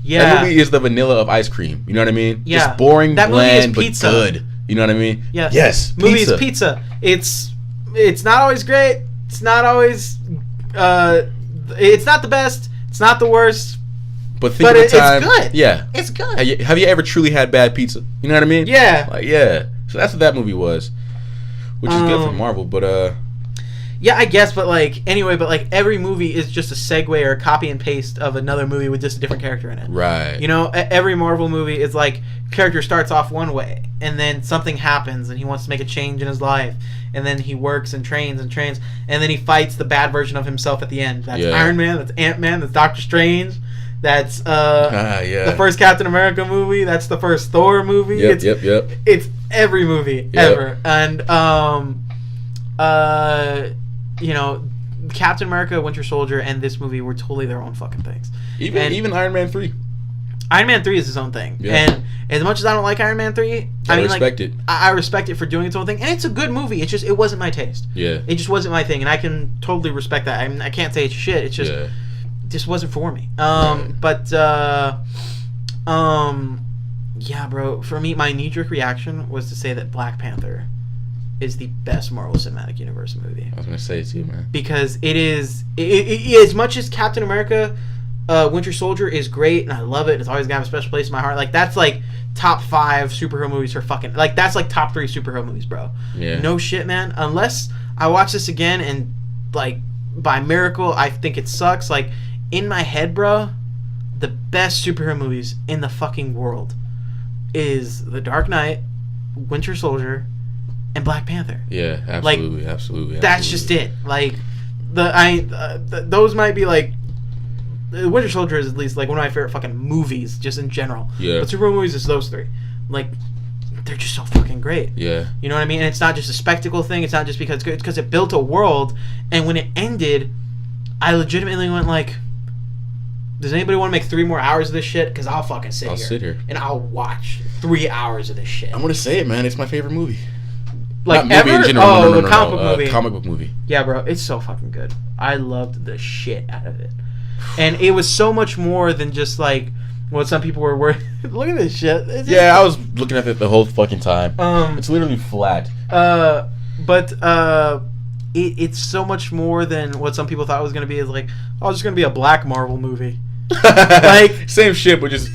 Yeah. That movie is the vanilla of ice cream. You know what I mean? Yeah. Just boring, bland, but good. You know what I mean? Yeah. Yes. Movie is pizza. It's not always great. It's not always... it's not the best. It's not the worst. But think of the time. It's good. Yeah. It's good. Have you ever truly had bad pizza? You know what I mean? Yeah. So that's what that movie was. Which is good for Marvel, but yeah, I guess, but every movie is just a segue or a copy and paste of another movie with just a different character in it. Right. You know, every Marvel movie is like, character starts off one way, and then something happens, and he wants to make a change in his life, and then he works and trains, and then he fights the bad version of himself at the end. That's Iron Man, that's Ant-Man, that's Doctor Strange, that's the first Captain America movie, that's the first Thor movie. Yep. It's every movie ever. And you know, Captain America, Winter Soldier, and this movie were totally their own fucking things. Even Iron Man 3. Iron Man 3 is his own thing. Yeah. And as much as I don't like Iron Man 3, I respect it. I respect it for doing its own thing. And it's a good movie. It's just, it wasn't my taste. Yeah. It just wasn't my thing. And I can totally respect that. I mean, I can't say it's shit. It's just, it just wasn't for me. But, yeah, bro. For me, my knee-jerk reaction was to say that Black Panther is the best Marvel Cinematic Universe movie. I was going to say it too, man. Because it is, as much as Captain America... Winter Soldier is great, and I love it. It's always got a special place in my heart. Like, that's like top 5 superhero movies for fucking... Like, that's like top 3 superhero movies, bro. Yeah. No shit, man. Unless I watch this again and, like, by miracle, I think it sucks. Like, in my head, bro, the best superhero movies in the fucking world is The Dark Knight, Winter Soldier, and Black Panther. Yeah, absolutely, like, absolutely. That's just it. Like, those might be like... Winter Soldier is at least like one of my favorite fucking movies, just in general. Yeah. But superhero movies is those 3. Like, they're just so fucking great. Yeah. You know what I mean? And it's not just a spectacle thing. It's not just because it's good. It's because it built a world. And when it ended, I legitimately went like, does anybody want to make 3 more hours of this shit? Because I'll fucking sit here. And I'll watch 3 hours of this shit. I'm going to say it, man. It's my favorite movie. Like, not movie ever? In general. No, comic book movie. Comic book movie. Yeah, bro. It's so fucking good. I loved the shit out of it. And it was so much more than just like what some people were worried. Look at this shit. I was looking at it the whole fucking time. It's literally flat. It's so much more than what some people thought it was going to be. Is like, oh, it's just going to be a black Marvel movie. Like same shit, but just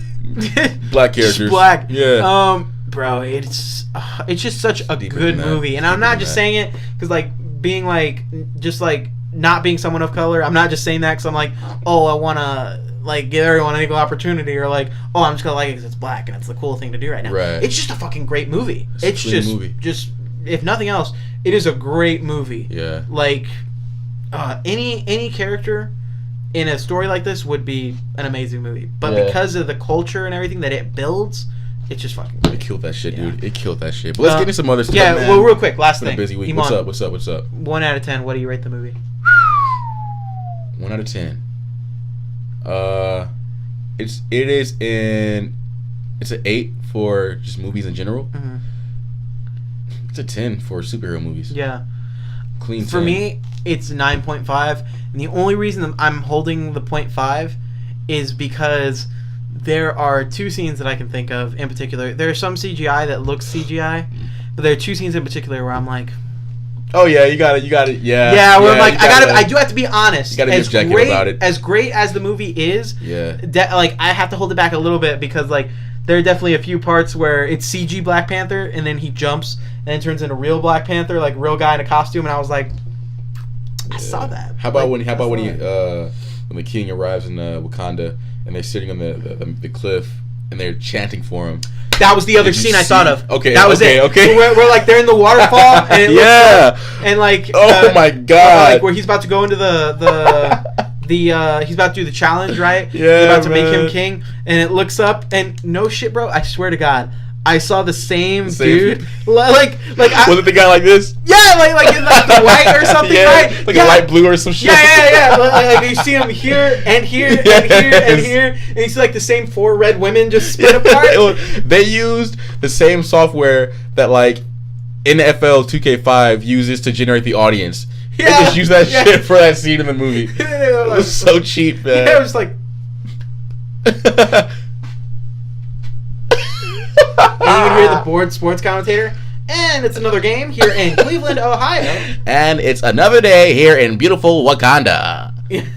black characters. Just black. Yeah. Bro, it's just such a good movie, and I'm not just saying it because like being like just like not being someone of color. I'm not just saying that because I'm like, oh, I want to like give everyone an equal opportunity, or like, oh, I'm just gonna like it because it's black and it's the cool thing to do right now. Right. It's just a fucking great movie. It's just just if nothing else, it is a great movie. Yeah. Like any character in a story like this would be an amazing movie, but because of the culture and everything that it builds, it's just fucking great. It killed that shit, dude. It killed that shit. But let's get into some other stuff. Yeah, man. well, real quick, last thing. A busy week. Eman, What's up? 1 out of 10. What do you rate the movie? 1 out of 10. It's an 8 for just movies in general. Mm-hmm. It's a 10 for superhero movies. Yeah. Clean 10. For me, it's 9.5, and the only reason I'm holding the 0.5 is because there are 2 scenes that I can think of in particular. There's some CGI that looks CGI, but there are 2 scenes in particular where I'm like, oh yeah, you got it, yeah. Yeah, where I'm like, I do have to be honest. You gotta be objective about it. As great as the movie is, yeah, like I have to hold it back a little bit because like there are definitely a few parts where it's CG Black Panther and then he jumps and then turns into real Black Panther, like real guy in a costume, and I was like, I saw that. How about when the king arrives in Wakanda and they're sitting on the cliff and they're chanting for him? That was the other scene I thought of. Okay, that was it. Okay. We're like they're in the waterfall and it looks like, and like oh my god, like where he's about to go into he's about to do the challenge, right? Yeah, he's about to make him king, and it looks up and no shit, bro. I swear to God, I saw the same dude. Like was it the guy like this? Yeah, like in like the white or something, right? Like a light blue or some shit. Yeah. Like you see him here and here and here and here, and you see like the same 4 red women just split apart. They used the same software that like NFL 2K5 uses to generate the audience. Yeah, they just use that shit for that scene in the movie. It was so cheap, man. Yeah, it was like. And you would hear the board sports commentator, and it's another game here in Cleveland, Ohio. And it's another day here in beautiful Wakanda.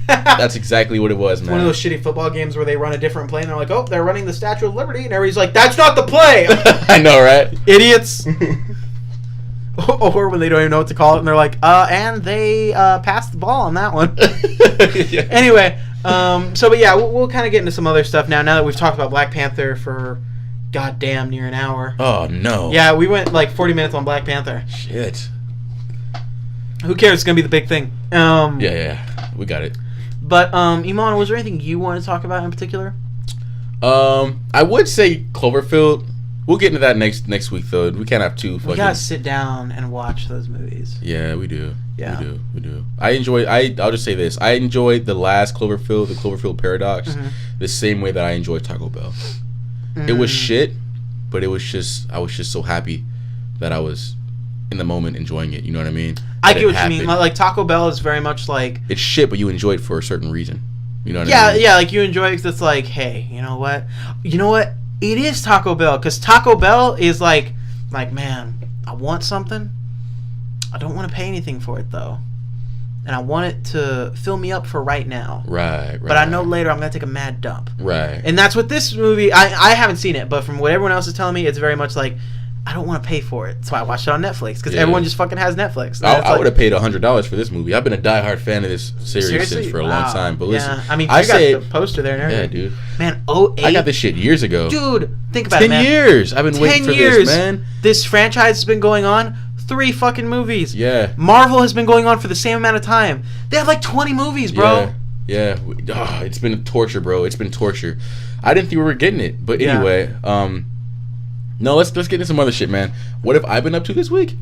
That's exactly what it was, man. One of those shitty football games where they run a different play, and they're like, oh, they're running the Statue of Liberty, and everybody's like, that's not the play! I know, right? Idiots. Or when they don't even know what to call it, and they're like, and they passed the ball on that one. Yeah. Anyway, but yeah, we'll kind of get into some other stuff now that we've talked about Black Panther for goddamn near an hour. Oh, no. Yeah, we went like 40 minutes on Black Panther. Shit. Who cares? It's going to be the big thing. Yeah. We got it. But, Eman, was there anything you want to talk about in particular? I would say Cloverfield. We'll get into that next week, though. We can't have 2 fucking... We gotta sit down and watch those movies. Yeah, we do. Yeah. We do. I'll just say this. I enjoyed the last Cloverfield, the Cloverfield Paradox, the same way that I enjoyed Taco Bell. It was shit, but I was just so happy that I was in the moment enjoying it. You know what I mean? I get what you mean. Like Taco Bell is very much like it's shit, but you enjoy it for a certain reason. You know what I mean? Yeah. Like you enjoy it because it's like, hey, you know what? It is Taco Bell because Taco Bell is like, man, I want something. I don't want to pay anything for it though. And I want it to fill me up for right now. Right. But I know later I'm going to take a mad dump. Right. And that's what this movie... I haven't seen it, but from what everyone else is telling me, it's very much like, I don't want to pay for it. So I watched it on Netflix. Because everyone just fucking has Netflix. I would have paid $100 for this movie. I've been a diehard fan of this series since for a long time. But listen... I mean, you got the poster there and everything. Yeah, dude. Man, 08... I got this shit years ago. Dude, think about it, man. 10 years. I've been waiting for this, man. This franchise has been going on... 3 fucking movies. Yeah. Marvel has been going on for the same amount of time. They have like 20 movies, bro. Yeah. It's been torture, bro. It's been torture. I didn't think we were getting it, but anyway, no, let's get into some other shit, man. What have I been up to this week?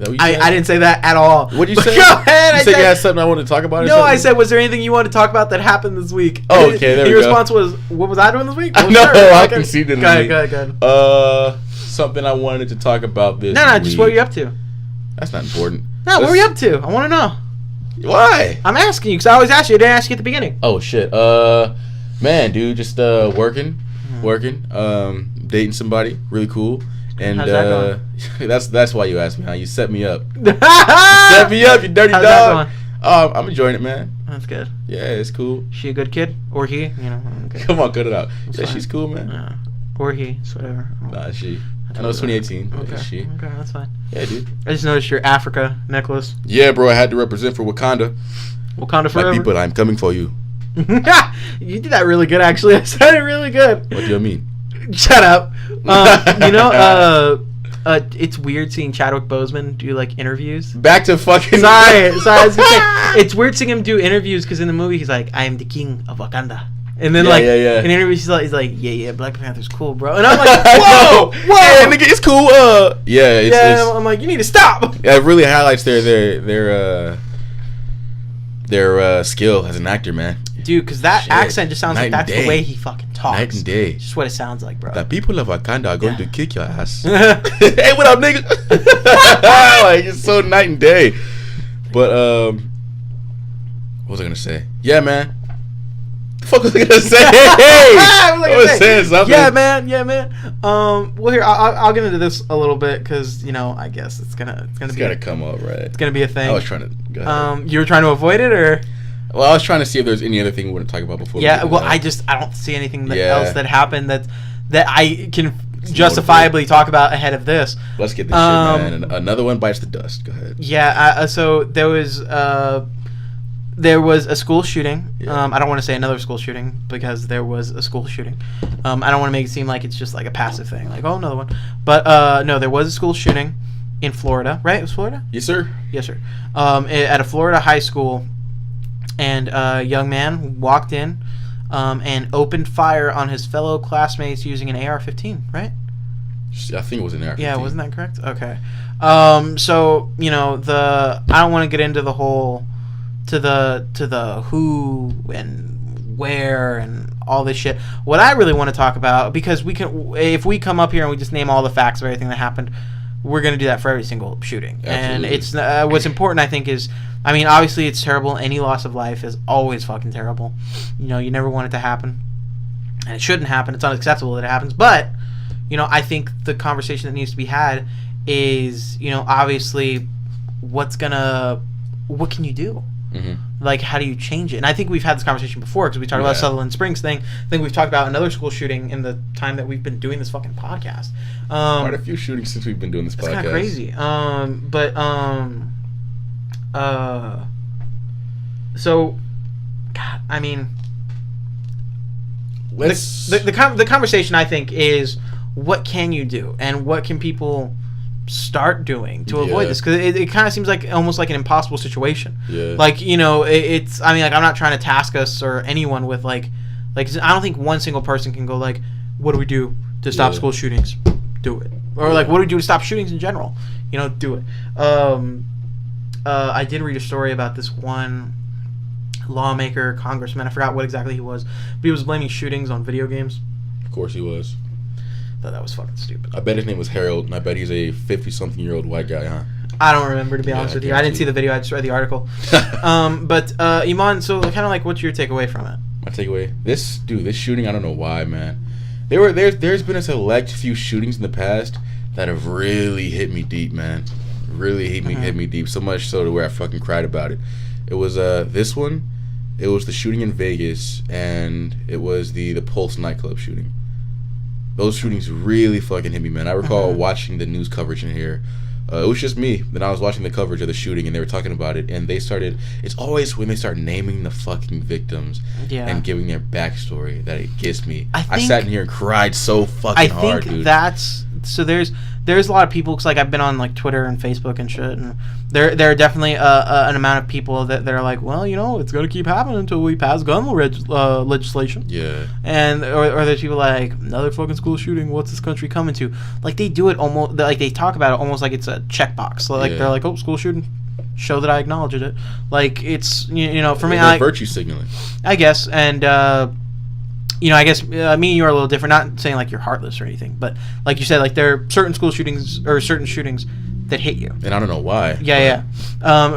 I didn't say that at all. What'd you say? Go ahead. You said you had something I wanted to talk about? No, I said, was there anything you wanted to talk about that happened this week? Oh, okay, there we go. Your response was, what was I doing this week? No, I conceded this week. Go ahead. Something I wanted to talk about this week. Just what were you up to? That's not important. No, what were you up to? I want to know. Why? I'm asking you because I always ask you. I didn't ask you at the beginning. Oh, shit. Man, dude, just working, dating somebody, really cool. And how's that going? that's why you asked me. How you set me up? You set me up, you dirty how's dog. That I'm enjoying it, man. That's good. Yeah, it's cool. She a good kid, or he? You know. Okay. Come on, cut it out. That's Yeah, fine. she's cool, man. Yeah. Or he, it's whatever. Nah, she. I know it's 2018, but it's she. Okay, that's fine. Yeah, dude. I just noticed your Africa necklace. Yeah, bro, I had to represent for Wakanda. Wakanda forever. My people, I'm coming for you. You did that really good, actually. I said it really good. What do you mean? Shut up. It's weird seeing Chadwick Boseman do like interviews. Back to fucking. Sorry. It's weird seeing him do interviews because in the movie he's like, "I am the king of Wakanda," and then in interviews he's like, "Yeah, Black Panther's cool, bro," and I'm like, "Whoa, yeah, nigga, it's cool." I'm like, you need to stop. Yeah, it really highlights their skill as an actor, man. Dude, because that accent just sounds like that's the way he fucking talks. Night and day. It's just what it sounds like, bro. The people of Wakanda are going to kick your ass. Hey, what up, nigga? Like, it's so night and day. But, what was I going to say? Yeah, man. The fuck was I going to say? I was saying something. Yeah, man. Well, here, I'll get into this a little bit because, I guess it's gonna come up, right? It's going to be a thing. I was trying to go ahead. You were trying to avoid it, or? Well, I was trying to see if there's any other thing we want to talk about before. Yeah, well, I don't see anything else that happened that I can justifiably talk about ahead of this. Let's get this shit, man. And another one bites the dust. Go ahead. Yeah. So there was a school shooting. Yeah. I don't want to say another school shooting because there was a school shooting. I don't want to make it seem like it's just like a passive thing, like another one. But no, there was a school shooting in Florida, right? It was Florida? Yes, sir. Yes, sir. At a Florida high school. And a young man walked in and opened fire on his fellow classmates using an AR-15, right? I think it was an AR-15. Yeah, wasn't that correct? Okay. So, I don't want to get into the whole to the who and where and all this shit. What I really want to talk about, because if we come up here and we just name all the facts of everything that happened, we're going to do that for every single shooting. Absolutely. And it's what's important, I think, is, obviously it's terrible. Any loss of life is always fucking terrible. You never want it to happen. And it shouldn't happen. It's unacceptable that it happens. But, I think the conversation that needs to be had is, obviously, what can you do? Mm-hmm. Like, how do you change it? And I think we've had this conversation before because we talked about Sutherland Springs thing. I think we've talked about another school shooting in the time that we've been doing this fucking podcast. Quite a few shootings since we've been doing this podcast. It's kind of crazy. So, God, the conversation, I think, is what can you do and what can people start doing to avoid this, because it kind of seems like almost like an impossible situation. Like, it's I'm not trying to task us or anyone with like I don't think one single person can go like, what do we do to stop school shootings? Do it. Or like, what do we do to stop shootings in general? Do it. I did read a story about this one lawmaker, congressman, I forgot what exactly he was, but he was blaming shootings on video games. Of course he was. Thought that was fucking stupid. I bet his name was Harold, and I bet he's a 50-something-year-old white guy, huh? I don't remember, to be honest with you. I didn't see the video. I just read the article. But Eman, so kind of like, what's your takeaway from it? My takeaway? This shooting, I don't know why, man. There's been a select few shootings in the past that have really hit me deep, man. Really hit me deep. So much so to where I fucking cried about it. It was this one. It was the shooting in Vegas, and it was the Pulse nightclub shooting. Those shootings really fucking hit me, man. I recall watching the news coverage in here. It was just me. Then I was watching the coverage of the shooting, and they were talking about it. And they started. It's always when they start naming the fucking victims and giving their backstory that it gets me. I sat in here and cried so fucking hard, dude. I think so. There's a lot of people, because like I've been on like Twitter and Facebook and shit, and there are definitely an amount of people that are like, well, it's gonna keep happening until we pass gun legislation. Yeah. And or there's people like, another fucking school shooting. What's this country coming to? Like they do it almost like they talk about it almost like it's a checkbox. So like they're like, oh, school shooting, show that I acknowledge it. Like it's for me, like virtue signaling, I guess, and. I guess me and you are a little different. Not saying like you're heartless or anything, but like you said, like there are certain school shootings or certain shootings that hit you. And I don't know why. Yeah.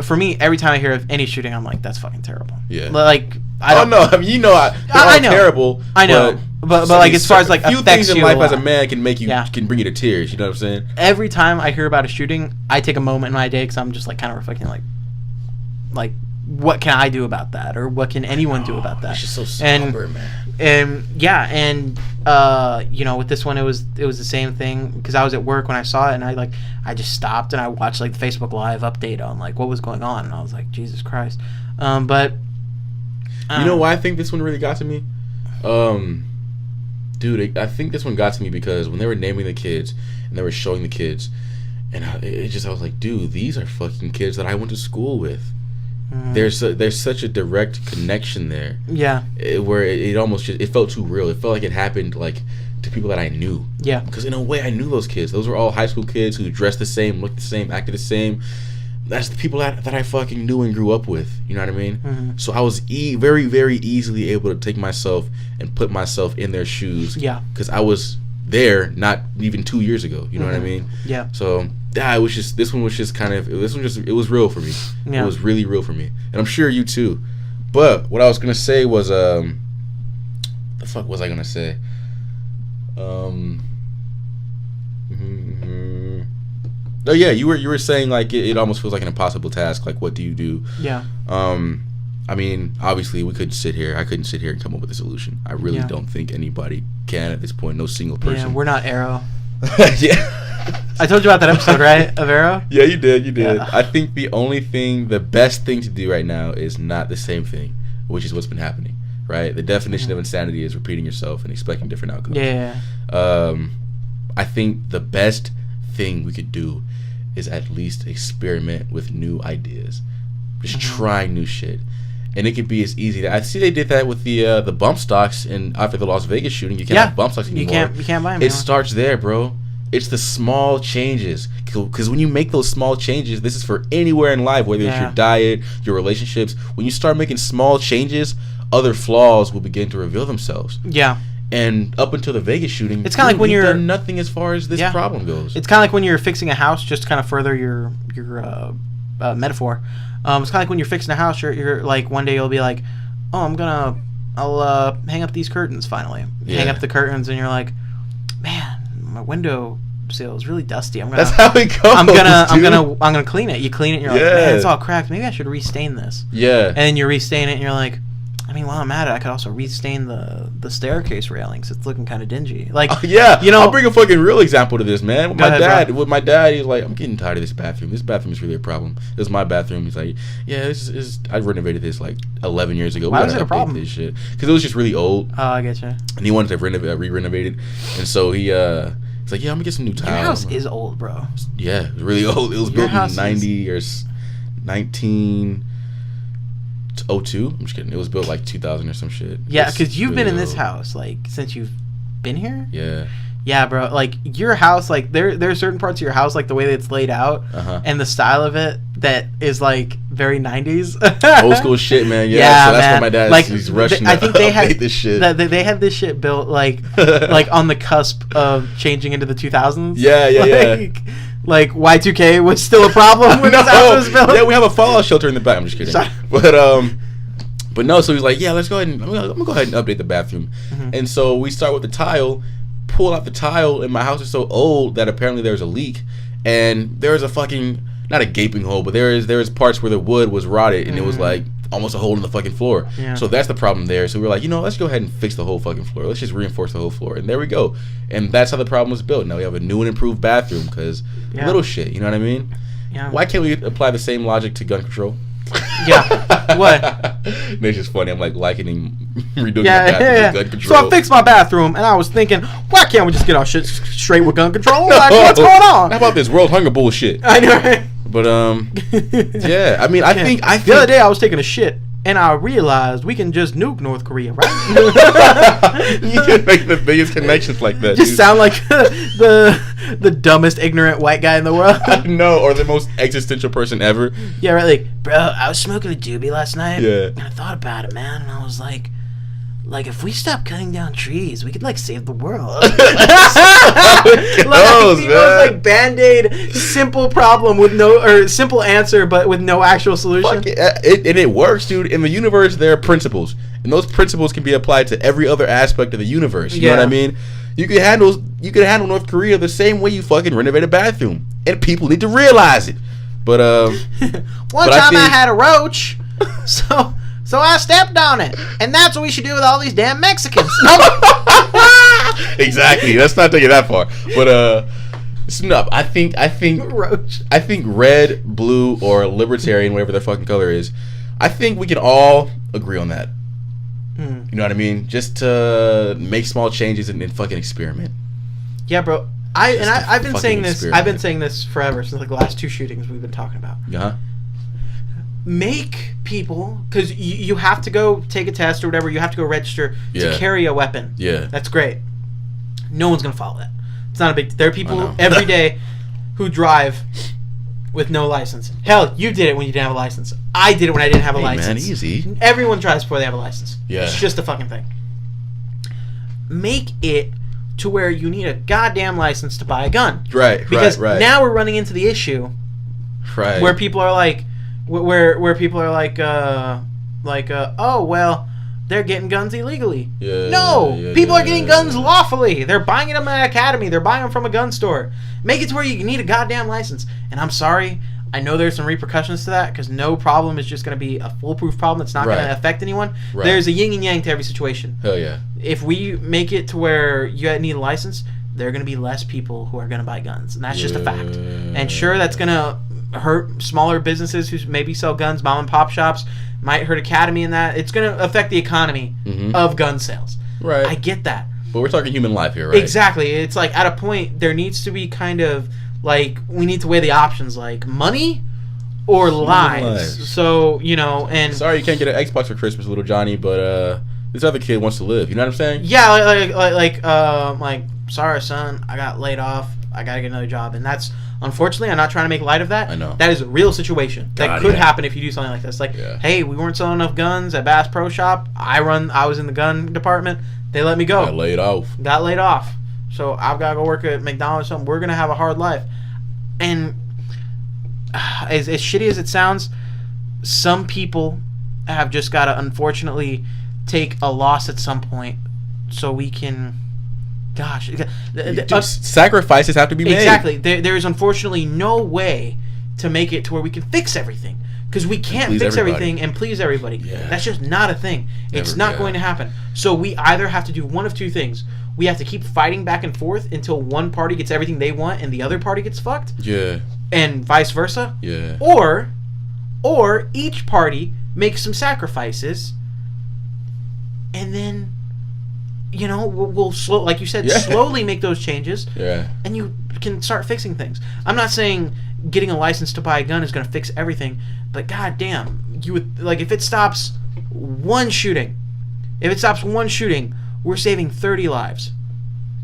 For me, every time I hear of any shooting, I'm like, that's fucking terrible. Yeah. Like I don't know. I mean, you know, I know. Terrible. I know. But like as far as like a few affects things in life as a man can make you can bring you to tears. You know what I'm saying? Every time I hear about a shooting, I take a moment in my day because I'm just like kind of reflecting like what can I do about that, or what can anyone do about that? It's just so somber, man. And you know, with this one, it was the same thing because I was at work when I saw it, and I just stopped and I watched like the Facebook Live update on like what was going on, and I was like, Jesus Christ. But you know why I think this one really got to me? Dude, I think this one got to me because when they were naming the kids and they were showing the kids, and I was like, dude, these are fucking kids that I went to school with. There's such a direct connection there. Yeah. Where it almost just, it felt too real. It felt like it happened like to people that I knew. Yeah. Because in a way I knew those kids. Those were all high school kids who dressed the same, looked the same, acted the same. That's the people that I fucking knew and grew up with. You know what I mean? Mm-hmm. So I was very, very easily able to take myself and put myself in their shoes. Yeah. Because I was there not even 2 years ago. You know what I mean? Yeah. So it was just, this one was just kind of, it was real for me. Yeah. It was really real for me. And I'm sure you too. But what I was going to say was, the fuck was I going to say? Oh yeah, you were saying like it almost feels like an impossible task. Like, what do you do? Yeah. I mean, obviously I couldn't sit here and come up with a solution. I really don't think anybody can at this point. No single person. Yeah, we're not Arrow. Yeah. I told you about that episode, right? Of Arrow? Yeah, you did. Yeah. I think the best thing to do right now is not the same thing, which is what's been happening, right? The definition of insanity is repeating yourself and expecting different outcomes. Yeah. I think the best thing we could do is at least experiment with new ideas. Just try new shit. And it could be as easy. I see they did that with the bump stocks after the Las Vegas shooting. You can't have bump stocks anymore. You can't buy them. It starts there, bro. It's the small changes. Because when you make those small changes, this is for anywhere in life, whether it's your diet, your relationships. When you start making small changes, other flaws will begin to reveal themselves. Yeah. And up until the Vegas shooting, it's kind of like when you're done nothing as far as this problem goes. It's kind of like when you're fixing a house, just to kind of further your metaphor. It's kind of like when you're fixing a house. You're like, one day you'll be like, oh, I'll hang up these curtains finally. You hang up the curtains, and you're like, man, my window sill is really dusty. That's how it goes. I'm gonna clean it. You clean it, and you're like, man, it's all cracked. Maybe I should restain this. Yeah. And then you restain it, and you're like, I mean, while I'm at it, I could also restain the staircase railings. It's looking kind of dingy. Like, you know, I'll bring a fucking real example to this, man. With my dad, he's like, I'm getting tired of this bathroom. This bathroom is really a problem. This is my bathroom. He's like, yeah, I renovated this like 11 years ago. Why was it a problem? This shit because it was just really old. Oh, I get you. And he wanted to re-renovate it, and so he's like, yeah, I'm gonna get some new tiles. Your house is old, bro. Yeah, it was really old. It was built in 90 or 19. 02? I'm just kidding. It was built like 2000 or some shit. Yeah, because you've been in this house like since you've been here. Yeah, bro. Like your house, like there are certain parts of your house, like the way that it's laid out and the style of it that is like very 90s. Old school shit, man. Yeah, so that's why my dad he's rushing. I think they had this shit. They had this shit built like like on the cusp of changing into the 2000s. Yeah. Like Y2K was still a problem when this house was built. Yeah, we have a fallout shelter in the back. I'm just kidding. But no. So he's like, yeah, let's go ahead and I'm gonna go ahead and update the bathroom. And so we start with the tile, pull out the tile, and my house is so old that apparently there's a leak, and there's a fucking not a gaping hole, but there is parts where the wood was rotted, and it was like almost a hole in the fucking floor. Yeah. So that's the problem there. So we're like, let's go ahead and fix the whole fucking floor. Let's just reinforce the whole floor. And there we go. And that's how the problem was built. Now we have a new and improved bathroom because little shit, you know what I mean? Yeah. Why can't we apply the same logic to gun control? Yeah. What? It's just funny. I'm like likening redoing my bathroom to gun control. So I fixed my bathroom, and I was thinking, why can't we just get our shit straight with gun control? Like, what's going on? How about this world hunger bullshit? I know, right? But yeah. I mean, I think the other day I was taking a shit, and I realized we can just nuke North Korea, right? You can make the biggest connections like that. Just sound like the dumbest, ignorant white guy in the world. No, or the most existential person ever. Yeah, right. Like, bro, I was smoking a doobie last night. Yeah. And I thought about it, man, and I was like, if we stop cutting down trees, we could like save the world. like Band-Aid, simple problem with simple answer, but with no actual solution. It works, dude. In the universe, there are principles, and those principles can be applied to every other aspect of the universe. You know what I mean? You can handle North Korea the same way you fucking renovate a bathroom, and people need to realize it. But one time I had a roach, so I stepped on it, and that's what we should do with all these damn Mexicans. Exactly. Let's not take it that far. But Snup, I think roach. I think red, blue, or libertarian, whatever their fucking color is, I think we can all agree on that. You know what I mean? Just to make small changes and fucking experiment. Yeah, bro. I've been saying this. I've been saying this forever since like the last 2 shootings we've been talking about. Yeah. Make people, because you have to go take a test or whatever. You have to go register to carry a weapon. Yeah. That's great. No one's gonna follow that. It's not a big. There are people every day who drive with no license. Hell, you did it when you didn't have a license. I did it when I didn't have a license. Man, easy. Everyone drives before they have a license. Yeah. It's just a fucking thing. Make it to where you need a goddamn license to buy a gun. Right, because right. now we're running into the issue where people are like, where people are like, oh, well, they're getting guns illegally. People are getting guns lawfully. They're buying them at an academy. They're buying them from a gun store. Make it to where you need a goddamn license. And I'm sorry, I know there's some repercussions to that because no problem is just going to be a foolproof problem that's not going to affect anyone. Right. There's a yin and yang to every situation. Hell yeah. If we make it to where you need a license, there are going to be less people who are going to buy guns. And that's just a fact. And sure, that's going to hurt smaller businesses who maybe sell guns, mom and pop shops, might hurt Academy in that. It's going to affect the economy of gun sales. Right. I get that. But we're talking human life here, right? Exactly. It's like at a point, there needs to be kind of like, we need to weigh the options, like money or lives. So, you know, and... Sorry you can't get an Xbox for Christmas, little Johnny, but this other kid wants to live. You know what I'm saying? Yeah, like sorry, son, I got laid off. I got to get another job. And that's... Unfortunately, I'm not trying to make light of that. I know. That is a real situation. That could happen if you do something like this. Like, hey, we weren't selling enough guns at Bass Pro Shop. I was in the gun department. They let me go. Got laid off. So I've got to go work at McDonald's or something. We're going to have a hard life. And as shitty as it sounds, some people have just got to, unfortunately, take a loss at some point so we can... Gosh, sacrifices have to be made. Exactly. There is unfortunately no way to make it to where we can fix everything because we can't fix everything and please everybody. Yeah. That's just not a thing. It's not going to happen. So we either have to do one of two things. We have to keep fighting back and forth until one party gets everything they want and the other party gets fucked. Yeah. And vice versa. Yeah. Or each party makes some sacrifices, and then, you know, we'll like you said, slowly make those changes. Yeah. And you can start fixing things. I'm not saying getting a license to buy a gun is going to fix everything, but goddamn, you would like if it stops one shooting. If it stops one shooting, we're saving 30 lives.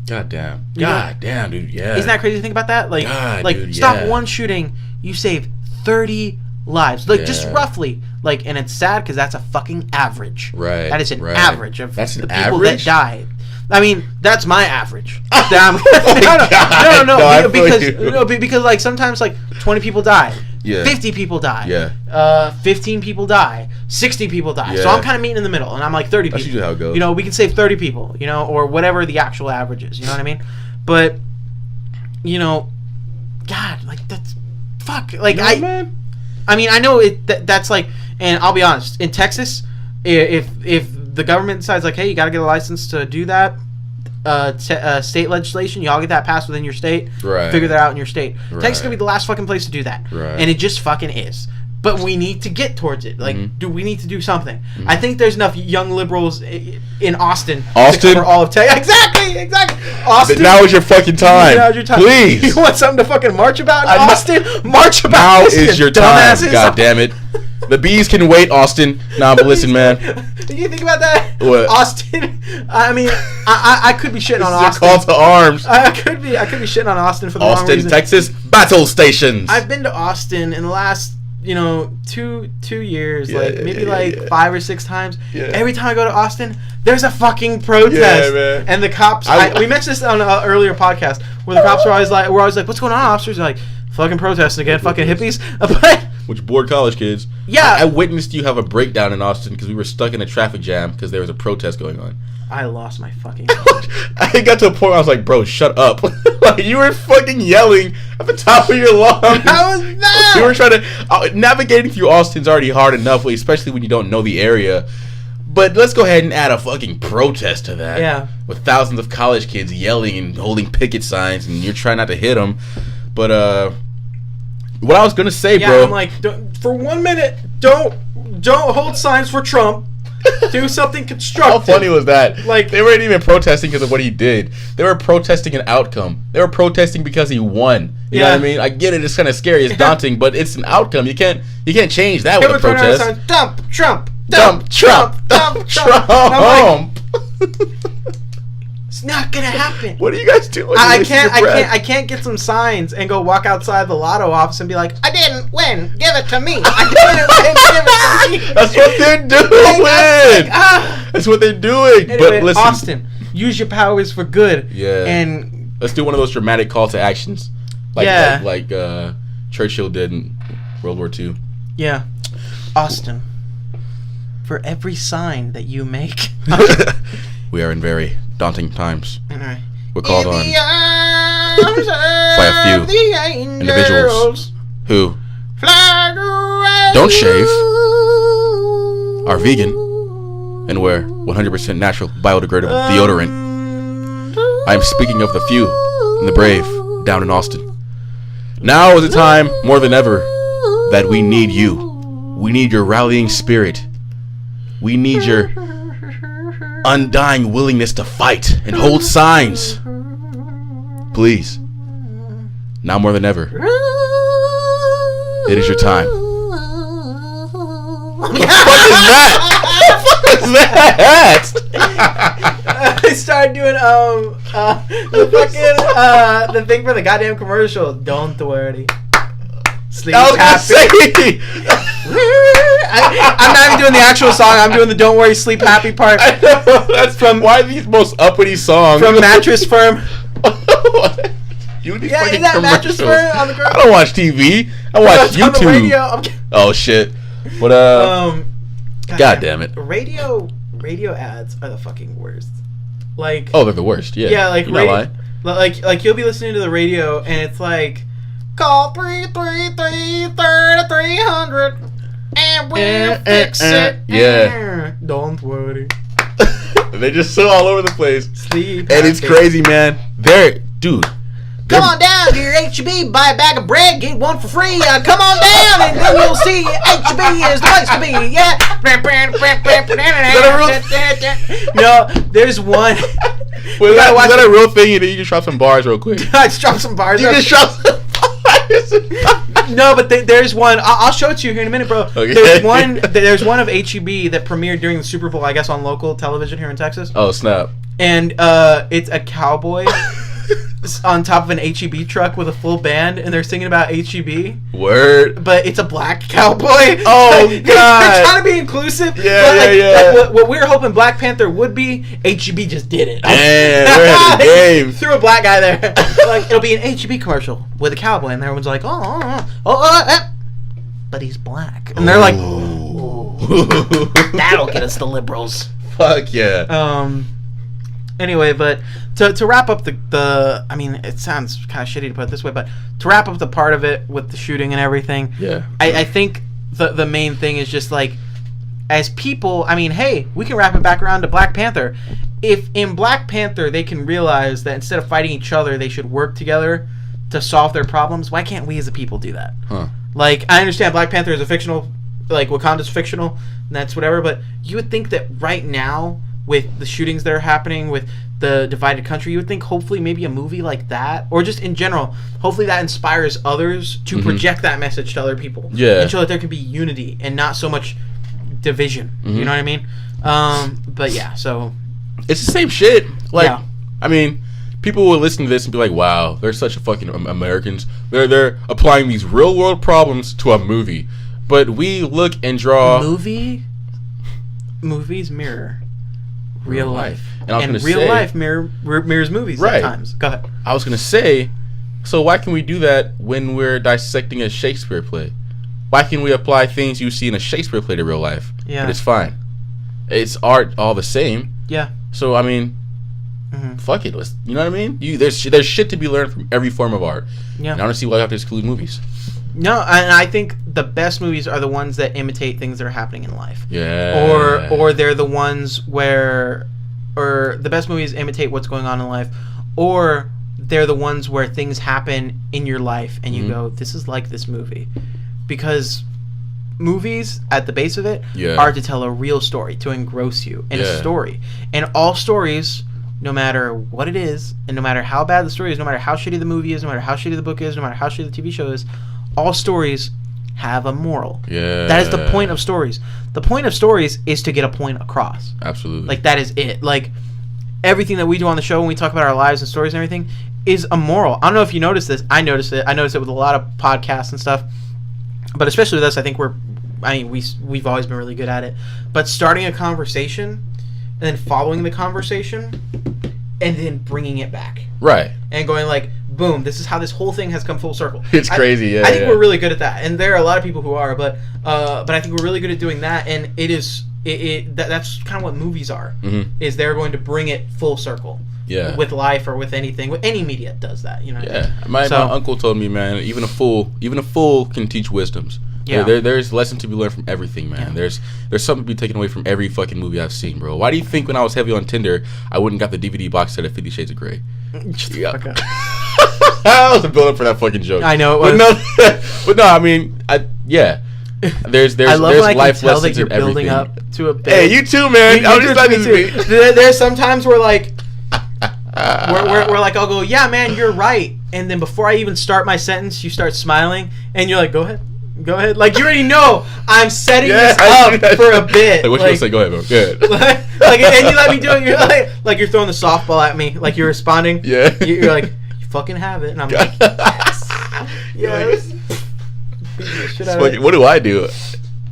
Goddamn, dude, yeah. Isn't that crazy to think about that? Like, dude, stop one shooting, you save 30 lives. Like, just roughly. Like, and it's sad because that's a fucking average. Right. That is an average of the people that died. I mean, that's my average. No, because like sometimes like 20 people die. Yeah. 50 people die. Yeah. 15 people die. 60 people die. Yeah. So I'm kind of meeting in the middle, and I'm like 30 people. That's usually how it goes. You know, we can save 30 people, you know, or whatever the actual average is. You know what I mean? But, you know, God, like, that's... Fuck. Like, man? I mean, I know that's like... And I'll be honest. In Texas, if the government decides, like, hey, you got to get a license to do that, state legislation, you all get that passed within your state, figure that out in your state. Texas is going to be the last fucking place to do that. And it just fucking is. But we need to get towards it. Like, we need to do something. I think there's enough young liberals in Austin to cover all of Texas. Exactly. Austin. Now is your fucking time. Now's your time. Please. You want something to fucking march about in Austin? March about. Now is your time. God damn it. The bees can wait, Austin. Nah, but listen, man. Did you think about that? What? Austin. I mean, I could be shitting on Austin. Call to arms. I could be shitting on Austin for the wrong reason. Austin, Texas, battle stations. I've been to Austin in the last 2 years, maybe 5 or 6 times. Yeah. Every time I go to Austin, there's a fucking protest, and the cops. We mentioned this on an earlier podcast where the cops were always like, "What's going on, officers?" They're like, "Fucking protesting again, fucking hippies." But which bored college kids. Yeah, I witnessed you have a breakdown in Austin because we were stuck in a traffic jam because there was a protest going on. I lost my fucking I got to a point where I was like, bro, shut up. Like, you were fucking yelling at the top of your lungs. How was that? You were trying to... navigating through Austin's already hard enough, especially when you don't know the area. But let's go ahead and add a fucking protest to that. Yeah. With thousands of college kids yelling and holding picket signs, and you're trying not to hit them. But, what I was going to say, bro... I'm like, for 1 minute, don't hold signs for Trump. Do something constructive. How funny was that? Like, they weren't even protesting because of what he did. They were protesting an outcome. They were protesting because he won. You know what I mean? I get it. It's kind of scary. It's daunting, but it's an outcome. You can't change that with a protest. Dump Trump. Dump Trump. Dump Trump. It's not gonna happen. What are you guys doing? I can't get some signs and go walk outside the lotto office and be like, I didn't win. Give it to me. I didn't win. Give it to me. That's what they're doing. That's what they're doing. Anyway, but listen, Austin, use your powers for good. Yeah. And let's do one of those dramatic call to actions, like Churchill did in World War II. Yeah. Austin, for every sign that you make, we are in very daunting times. Right. We're called on by a few individuals who don't shave, are vegan, and wear 100% natural biodegradable deodorant. I am speaking of the few and the brave down in Austin. Now is the time, more than ever, that we need you. We need your rallying spirit. We need your undying willingness to fight and hold signs. Please, now more than ever, it is your time. What the fuck is that? What the fuck is that? I started doing the thing for the goddamn commercial. Don't worry. Sleep happy. I'm not even doing the actual song. I'm doing the "Don't Worry, Sleep Happy" part. I know, that's from why these most uppity songs from Mattress Firm. You yeah, is that Mattress Firm on the girl? I don't watch TV. I watch YouTube. On the radio. Oh shit! But God damn it! Radio ads are the fucking worst. Like, oh, they're the worst. Yeah. Yeah, like you're like you'll be listening to the radio and it's like, call 333-3300 and we'll fix it. Yeah. Don't worry. They just so all over the place. Sleep. And it's crazy, man. Dude. Come on down to your H-E-B, buy a bag of bread, get one for free. Come on down, and then you'll see H-E-B is the place to be. Yeah. No, there's one. Wait, is that a real thing? You just drop some bars real quick. I just drop some bars. You just drop some bars. No, but there's one. I'll show it to you here in a minute, bro. Okay. There's one of H-E-B that premiered during the Super Bowl, I guess, on local television here in Texas. Oh, snap. And it's a cowboy on top of an H-E-B truck with a full band, and they're singing about H-E-B. Word. But it's a black cowboy. Oh, God. They're trying to be inclusive. Yeah, yeah. Like what we were hoping Black Panther would be, H-E-B just did it. Damn, we're ahead of the game. Threw a black guy there. Like, it'll be an H-E-B commercial with a cowboy, and everyone's like, but he's black. And they're like, that'll get us the liberals. Fuck yeah. Anyway, but to wrap up the I mean, it sounds kind of shitty to put it this way, but to wrap up the part of it with the shooting and everything, yeah, I think the main thing is just like, as people, I mean, hey, we can wrap it back around to Black Panther. If in Black Panther they can realize that instead of fighting each other, they should work together to solve their problems, why can't we as a people do that? Huh. Like, I understand Black Panther is a fictional, like Wakanda's fictional, and that's whatever, but you would think that right now, with the shootings that are happening, with the divided country, you would think hopefully maybe a movie like that, or just in general, hopefully that inspires others to project that message to other people. Yeah. And show that there can be unity and not so much division. You know what I mean? But yeah, so... It's the same shit. Like, yeah. I mean, people will listen to this and be like, wow, they're such a fucking Americans. They're applying these real world problems to a movie. But we look and draw. Movies mirror real life. And real life mirrors movies sometimes. Go ahead. I was going to say, so why can we do that when we're dissecting a Shakespeare play? Why can we apply things you see in a Shakespeare play to real life? Yeah. But it's fine. It's art all the same. Yeah. So, I mean, fuck it. You know what I mean? There's shit to be learned from every form of art. Yeah. And I don't see why you have to exclude movies. No, and I think the best movies are the ones that imitate things that are happening in life. Yeah. Or they're the ones where, or the best movies imitate what's going on in life, or they're the ones where things happen in your life and you go, this is like this movie. Because movies, at the base of it, are to tell a real story, to engross you in a story. And all stories, no matter what it is, and no matter how bad the story is, no matter how shitty the movie is, no matter how shitty the book is, no matter how shitty the TV show is, all stories have a moral. Yeah. That is the point of stories. The point of stories is to get a point across. Absolutely. Like, that is it. Like, everything that we do on the show when we talk about our lives and stories and everything is a moral. I don't know if you noticed this. I noticed it. I noticed it with a lot of podcasts and stuff. But especially with us, I think we've always been really good at it. But starting a conversation and then following the conversation and then bringing it back. Right. And going like, boom, this is how this whole thing has come full circle. It's crazy, yeah. I think we're really good at that. And there are a lot of people who are, but I think we're really good at doing that. And that's kind of what movies are, is they're going to bring it full circle. Yeah. With life or with anything. With any media does that, you know what I mean? My uncle told me, man, even a fool can teach wisdoms. Yeah. There's lessons to be learned from everything, man. Yeah. There's something to be taken away from every fucking movie I've seen, bro. Why do you think when I was heavy on Tinder, I wouldn't got the DVD box set of 50 Shades of Grey? Okay. I was building for that fucking joke. I know it was. But no, I mean, there's I love life lessons that you're in building everything. up to a bit. Hey, you too, man. I'm just letting you. There's sometimes where like we're like, I'll go, yeah, man, you're right. And then before I even start my sentence, you start smiling, and you're like, go ahead. Like, you already know I'm setting this up for a bit. Like, what you gonna say? Go ahead, bro. Good. Like, and you let me do it. You're like you're throwing the softball at me. Like, you're responding. Yeah. You're like, you fucking have it. And I'm like, yes. What do I do?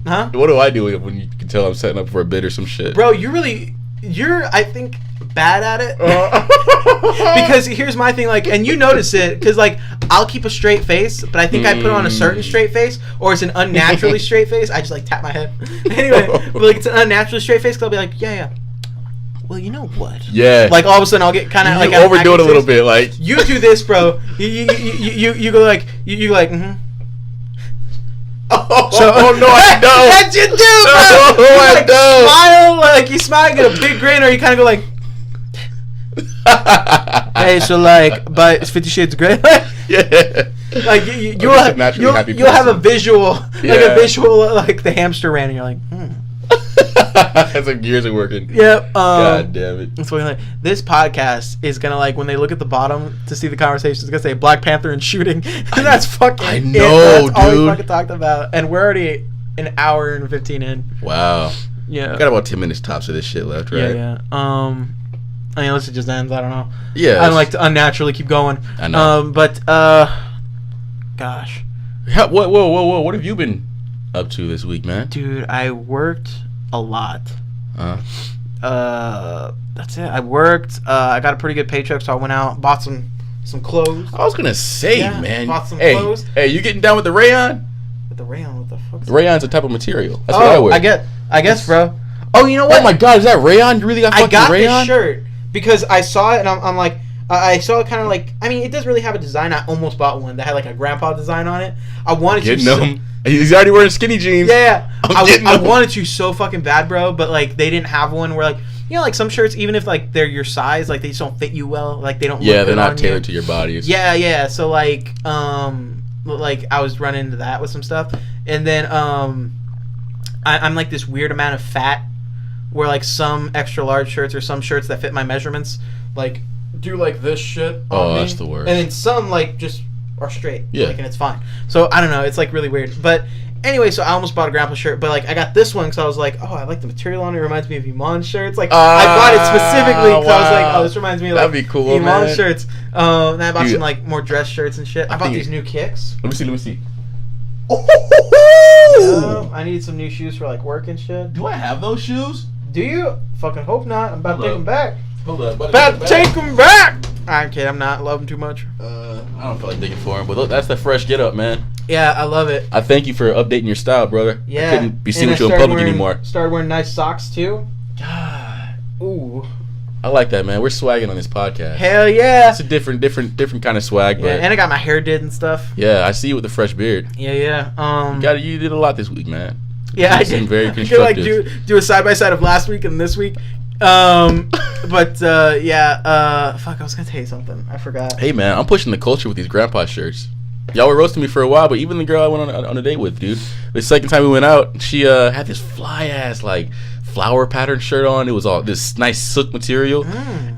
Huh? What do I do when you can tell I'm setting up for a bid or some shit? Bro, you're I think bad at it. Because here's my thing, like, and you notice it, because like I'll keep a straight face, but I think I put on a certain straight face, or it's an unnaturally straight face. I just like tap my head. Anyway, but like it's an unnaturally straight face, because I'll be like, yeah. Well, you know what? Yeah. Like all of a sudden I'll get kind of like overdo it a little bit, like you do this, bro. You go like you like. No, I don't. That's you do, bro. No, I like don't. Smile, like you smile, get a big grin, or you kind of go like. Hey, so like, but it's 50 Shades of Grey. Yeah. Like you'll have a visual, like the hamster ran, and you're like, That's like gears are working. Yep. God damn it. That's what like this podcast is gonna like when they look at the bottom to see the conversation, it's gonna say Black Panther and shooting. And that's fucking. I know, that's all we fucking talked about, and we're already an hour and 15 in. Wow. Yeah. Got about 10 minutes tops of this shit left, right? Yeah. I mean, unless it just ends, I don't know. Yeah. I don't like to unnaturally keep going. I know. Gosh. Whoa. What have you been up to this week, man? Dude, I worked a lot. That's it. I worked. I got a pretty good paycheck, so I went out, bought some clothes. I was gonna say, man. Bought some clothes. Hey, you getting down with the rayon? With the rayon, what the fuck? The rayon's a type of material. That's what I wear. I guess, bro. Oh, you know what? Oh my God, is that rayon? You really got fucking rayon? I got this shirt because I saw it and I'm like, I saw it kind of like. I mean, it doesn't really have a design. I almost bought one that had like a grandpa design on it. I wanted to. Getting them. He's already wearing skinny jeans. Yeah. I wanted to so fucking bad, bro. But like, they didn't have one where like, you know, like some shirts, even if like they're your size, like they just don't fit you well. Like they don't. Yeah, look they're good not on tailored you. to your bodies. Yeah. So like I was running into that with some stuff, and then I'm like this weird amount of fat, where like some extra large shirts or some shirts that fit my measurements, like do like this shit. On me. That's the worst. And then some like just are straight. Yeah. Like, and it's fine. So I don't know. It's like really weird. But anyway, so I almost bought a grandpa shirt, but like I got this one because I was like, oh, I like the material on it. It reminds me of Eman shirts. Like I bought it specifically because I was like, oh, this reminds me of like that'd be cool, Eman shirts. And I bought some like more dress shirts and shit. I bought these new kicks. Let me see. Ooh! I need some new shoes for like work and shit. Do I have those shoes? Do you? Fucking hope not. I'm about to take them back. Hold up. About to take them back! I'm kidding. I'm not. Love them too much. I don't feel like digging for them, but look, that's the fresh get up, man. Yeah, I love it. I thank you for updating your style, brother. Yeah. I couldn't be seen with you in public anymore. Started wearing nice socks too. God. Ooh. I like that, man. We're swagging on this podcast. Hell yeah. It's a different kind of swag, but yeah, and I got my hair did and stuff. Yeah, I see you with the fresh beard. Yeah. You did a lot this week, man. Yeah, I did. Very I could constructive. like do a side by side of last week and this week. But fuck, I was gonna tell you something. I forgot. Hey man, I'm pushing the culture with these grandpa shirts. Y'all were roasting me for a while, but even the girl I went on a date with, dude, the second time we went out, she had this fly ass like flower pattern shirt on. It was all this nice silk material,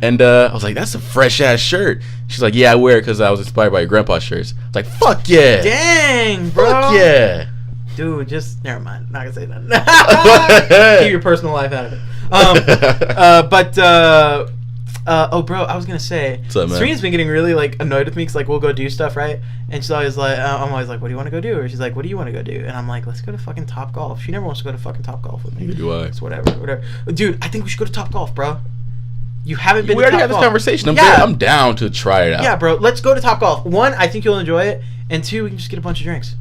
and I was like, "That's a fresh ass shirt." She's like, "Yeah, I wear it because I was inspired by your grandpa shirts." I was like, "Fuck yeah, dang, bro, fuck yeah." Dude, just never mind. Not gonna say that. Keep your personal life out of it. Oh, bro, I was gonna say, Serena's been getting really like annoyed with me because like we'll go do stuff, right? And she's always like, I'm always like, what do you want to go do? Or she's like, what do you want to go do? And I'm like, let's go to fucking Top Golf. She never wants to go to fucking Top Golf with me. Neither do I. It's whatever. Dude, I think we should go to Top Golf, bro. You haven't been. We already had this conversation. I'm down to try it out. Yeah, bro. Let's go to Top Golf. One, I think you'll enjoy it, and two, we can just get a bunch of drinks.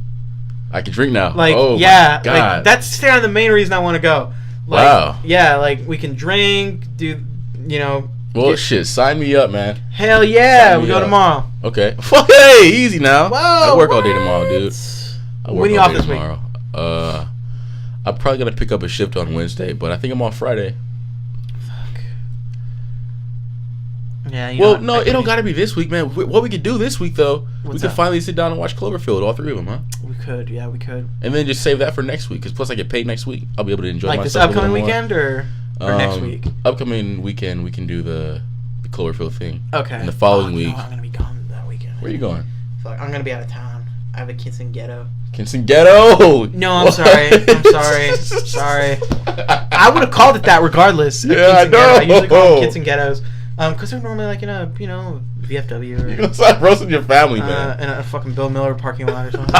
I can drink now. Like, oh yeah, my God. Like, that's kind of the main reason I want to go. Like, wow. Yeah, like we can drink, do, you know. Well, shit, sign me up, man. Hell yeah, we go tomorrow. Okay. Hey, easy now. Whoa, I work all day tomorrow, dude. When are you off this week? I'm probably gonna pick up a shift on Wednesday, but I think I'm off Friday. Fuck. Yeah. Well, no, it don't gotta be this week, man. What we could do this week though, we could finally sit down and watch Cloverfield, all three of them, huh? We could, yeah, we could. And then just save that for next week, because plus I get paid next week. I'll be able to enjoy like myself. Like this upcoming weekend or next week? Upcoming weekend, we can do the Cloverfield thing. Okay. And the following week. No, I'm gonna be gone that weekend. Where are you going? Fuck, I'm gonna be out of town. I have a quinceañero. Quinceañero? No, I'm sorry. Sorry. I would have called it that regardless. Yeah, I know. I usually call them quinceañeros. Because they're normally like in a, VFW or... You're gonna start roasting your family, man. In a fucking Bill Miller parking lot or something.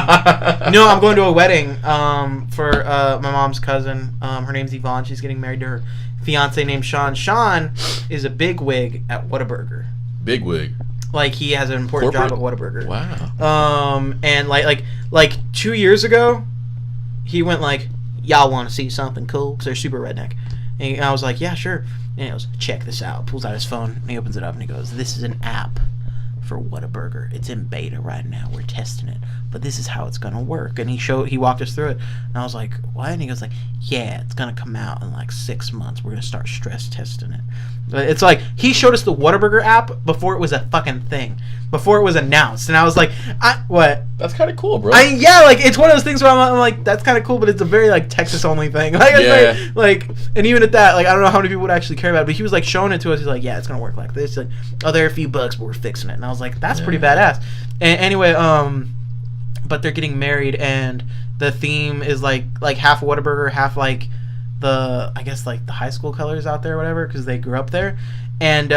No, I'm going to a wedding for my mom's cousin. Her name's Yvonne. She's getting married to her fiance named Sean. Sean is a big wig at Whataburger. Big wig? Like, he has an important job at Whataburger. Wow. And like 2 years ago, he went like, y'all want to see something cool? Because they're super redneck. And I was like, yeah, sure. And he goes, check this out. Pulls out his phone and he opens it up and he goes, this is an app for Whataburger. It's in beta right now. We're testing it, but this is how it's gonna work. And he walked us through it, and I was like, what? And he goes like, yeah, it's gonna come out in like 6 months. We're gonna start stress testing it. But it's like he showed us the Whataburger app before it was a fucking thing, before it was announced, and I was like, what? That's kind of cool, bro. Yeah, like it's one of those things where I'm like, that's kind of cool, but it's a very like Texas only thing. Like, and even at that, like I don't know how many people would actually care about it, but he was like showing it to us. He's like, yeah, it's gonna work like this. He's like, oh, there are a few bugs, but we're fixing it. And I was like, that's pretty badass. And anyway, but they're getting married, and the theme is like half Whataburger, half like the, I guess like the high school colors out there or whatever, because they grew up there. And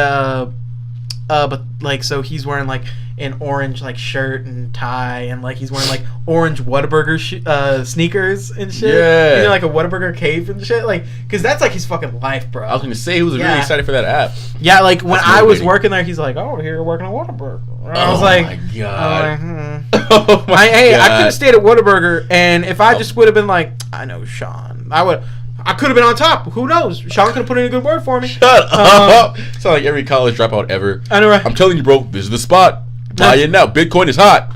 but like, so he's wearing like an orange like shirt and tie, and like he's wearing like orange Whataburger sneakers and shit. Yeah. You know, like a Whataburger cape and shit. Like, because that's like his fucking life, bro. I was gonna say he was really excited for that app. Yeah, like when I was working there, he's like, "Oh, here you're working at Whataburger." And I was like, "Oh my god!" Oh my god. I could have stayed at Whataburger, and if I just would have been like, "I know Sean," I could have been on top. Who knows? Sean could have put in a good word for me. Shut up. Sound like every college dropout ever. I know, right? I'm telling you, bro, this is the spot. Buy it now. Bitcoin is hot.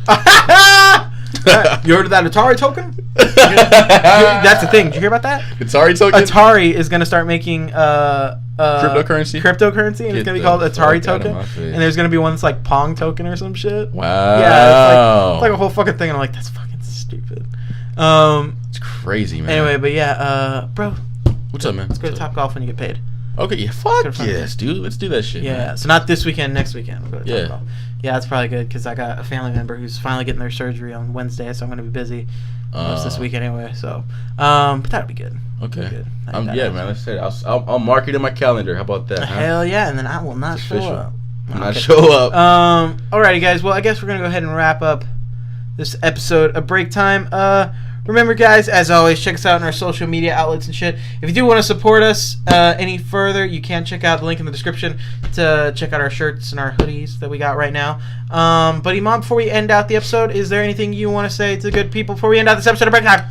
You heard of that Atari token? That's the thing. Did you hear about that? Atari token? Atari is going to start making cryptocurrency, and it's going to be called Atari token. And there's going to be one that's like Pong token or some shit. Wow. Yeah, it's like a whole fucking thing. And I'm like, that's fucking stupid. It's crazy, man. Anyway, but yeah, bro. What's up, man? Let's go to Top Golf when you get paid. Okay, yeah, fuck yes, dude. Let's do that shit. Yeah, man. So not this weekend, next weekend. We'll go to Top Golf. Yeah, that's probably good because I got a family member who's finally getting their surgery on Wednesday, so I'm going to be busy most this week anyway. So, but that'll be good. Okay. Good. Man. Let's say I'll mark it in my calendar. How about that? Huh? Hell yeah, and then I will not show up. Show up. Alrighty, guys. Well, I guess we're gonna go ahead and wrap up this episode of Break Time. Remember, guys, as always, check us out on our social media outlets and shit. If you do want to support us any further, you can check out the link in the description to check out our shirts and our hoodies that we got right now. But Eman, before we end out the episode, is there anything you want to say to the good people before we end out this episode of Break Time?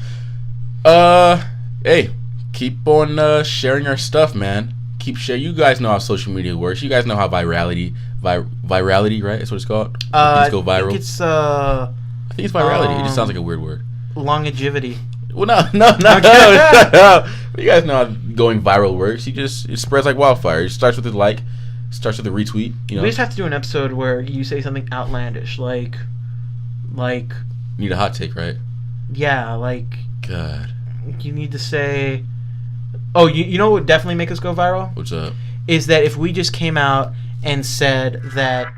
Hey, keep on sharing our stuff, man. Keep sharing. You guys know how social media works. You guys know how virality, right? That's what it's called. Things go viral. I think it's virality. It just sounds like a weird word. Longevity. Well, no. You guys know how going viral works. It spreads like wildfire. It starts with a like, starts with a retweet. You know. We just have to do an episode where you say something outlandish, like. You need a hot take, right? Yeah, like. God. You need to say. Oh, you know what would definitely make us go viral? What's up? Is that if we just came out and said that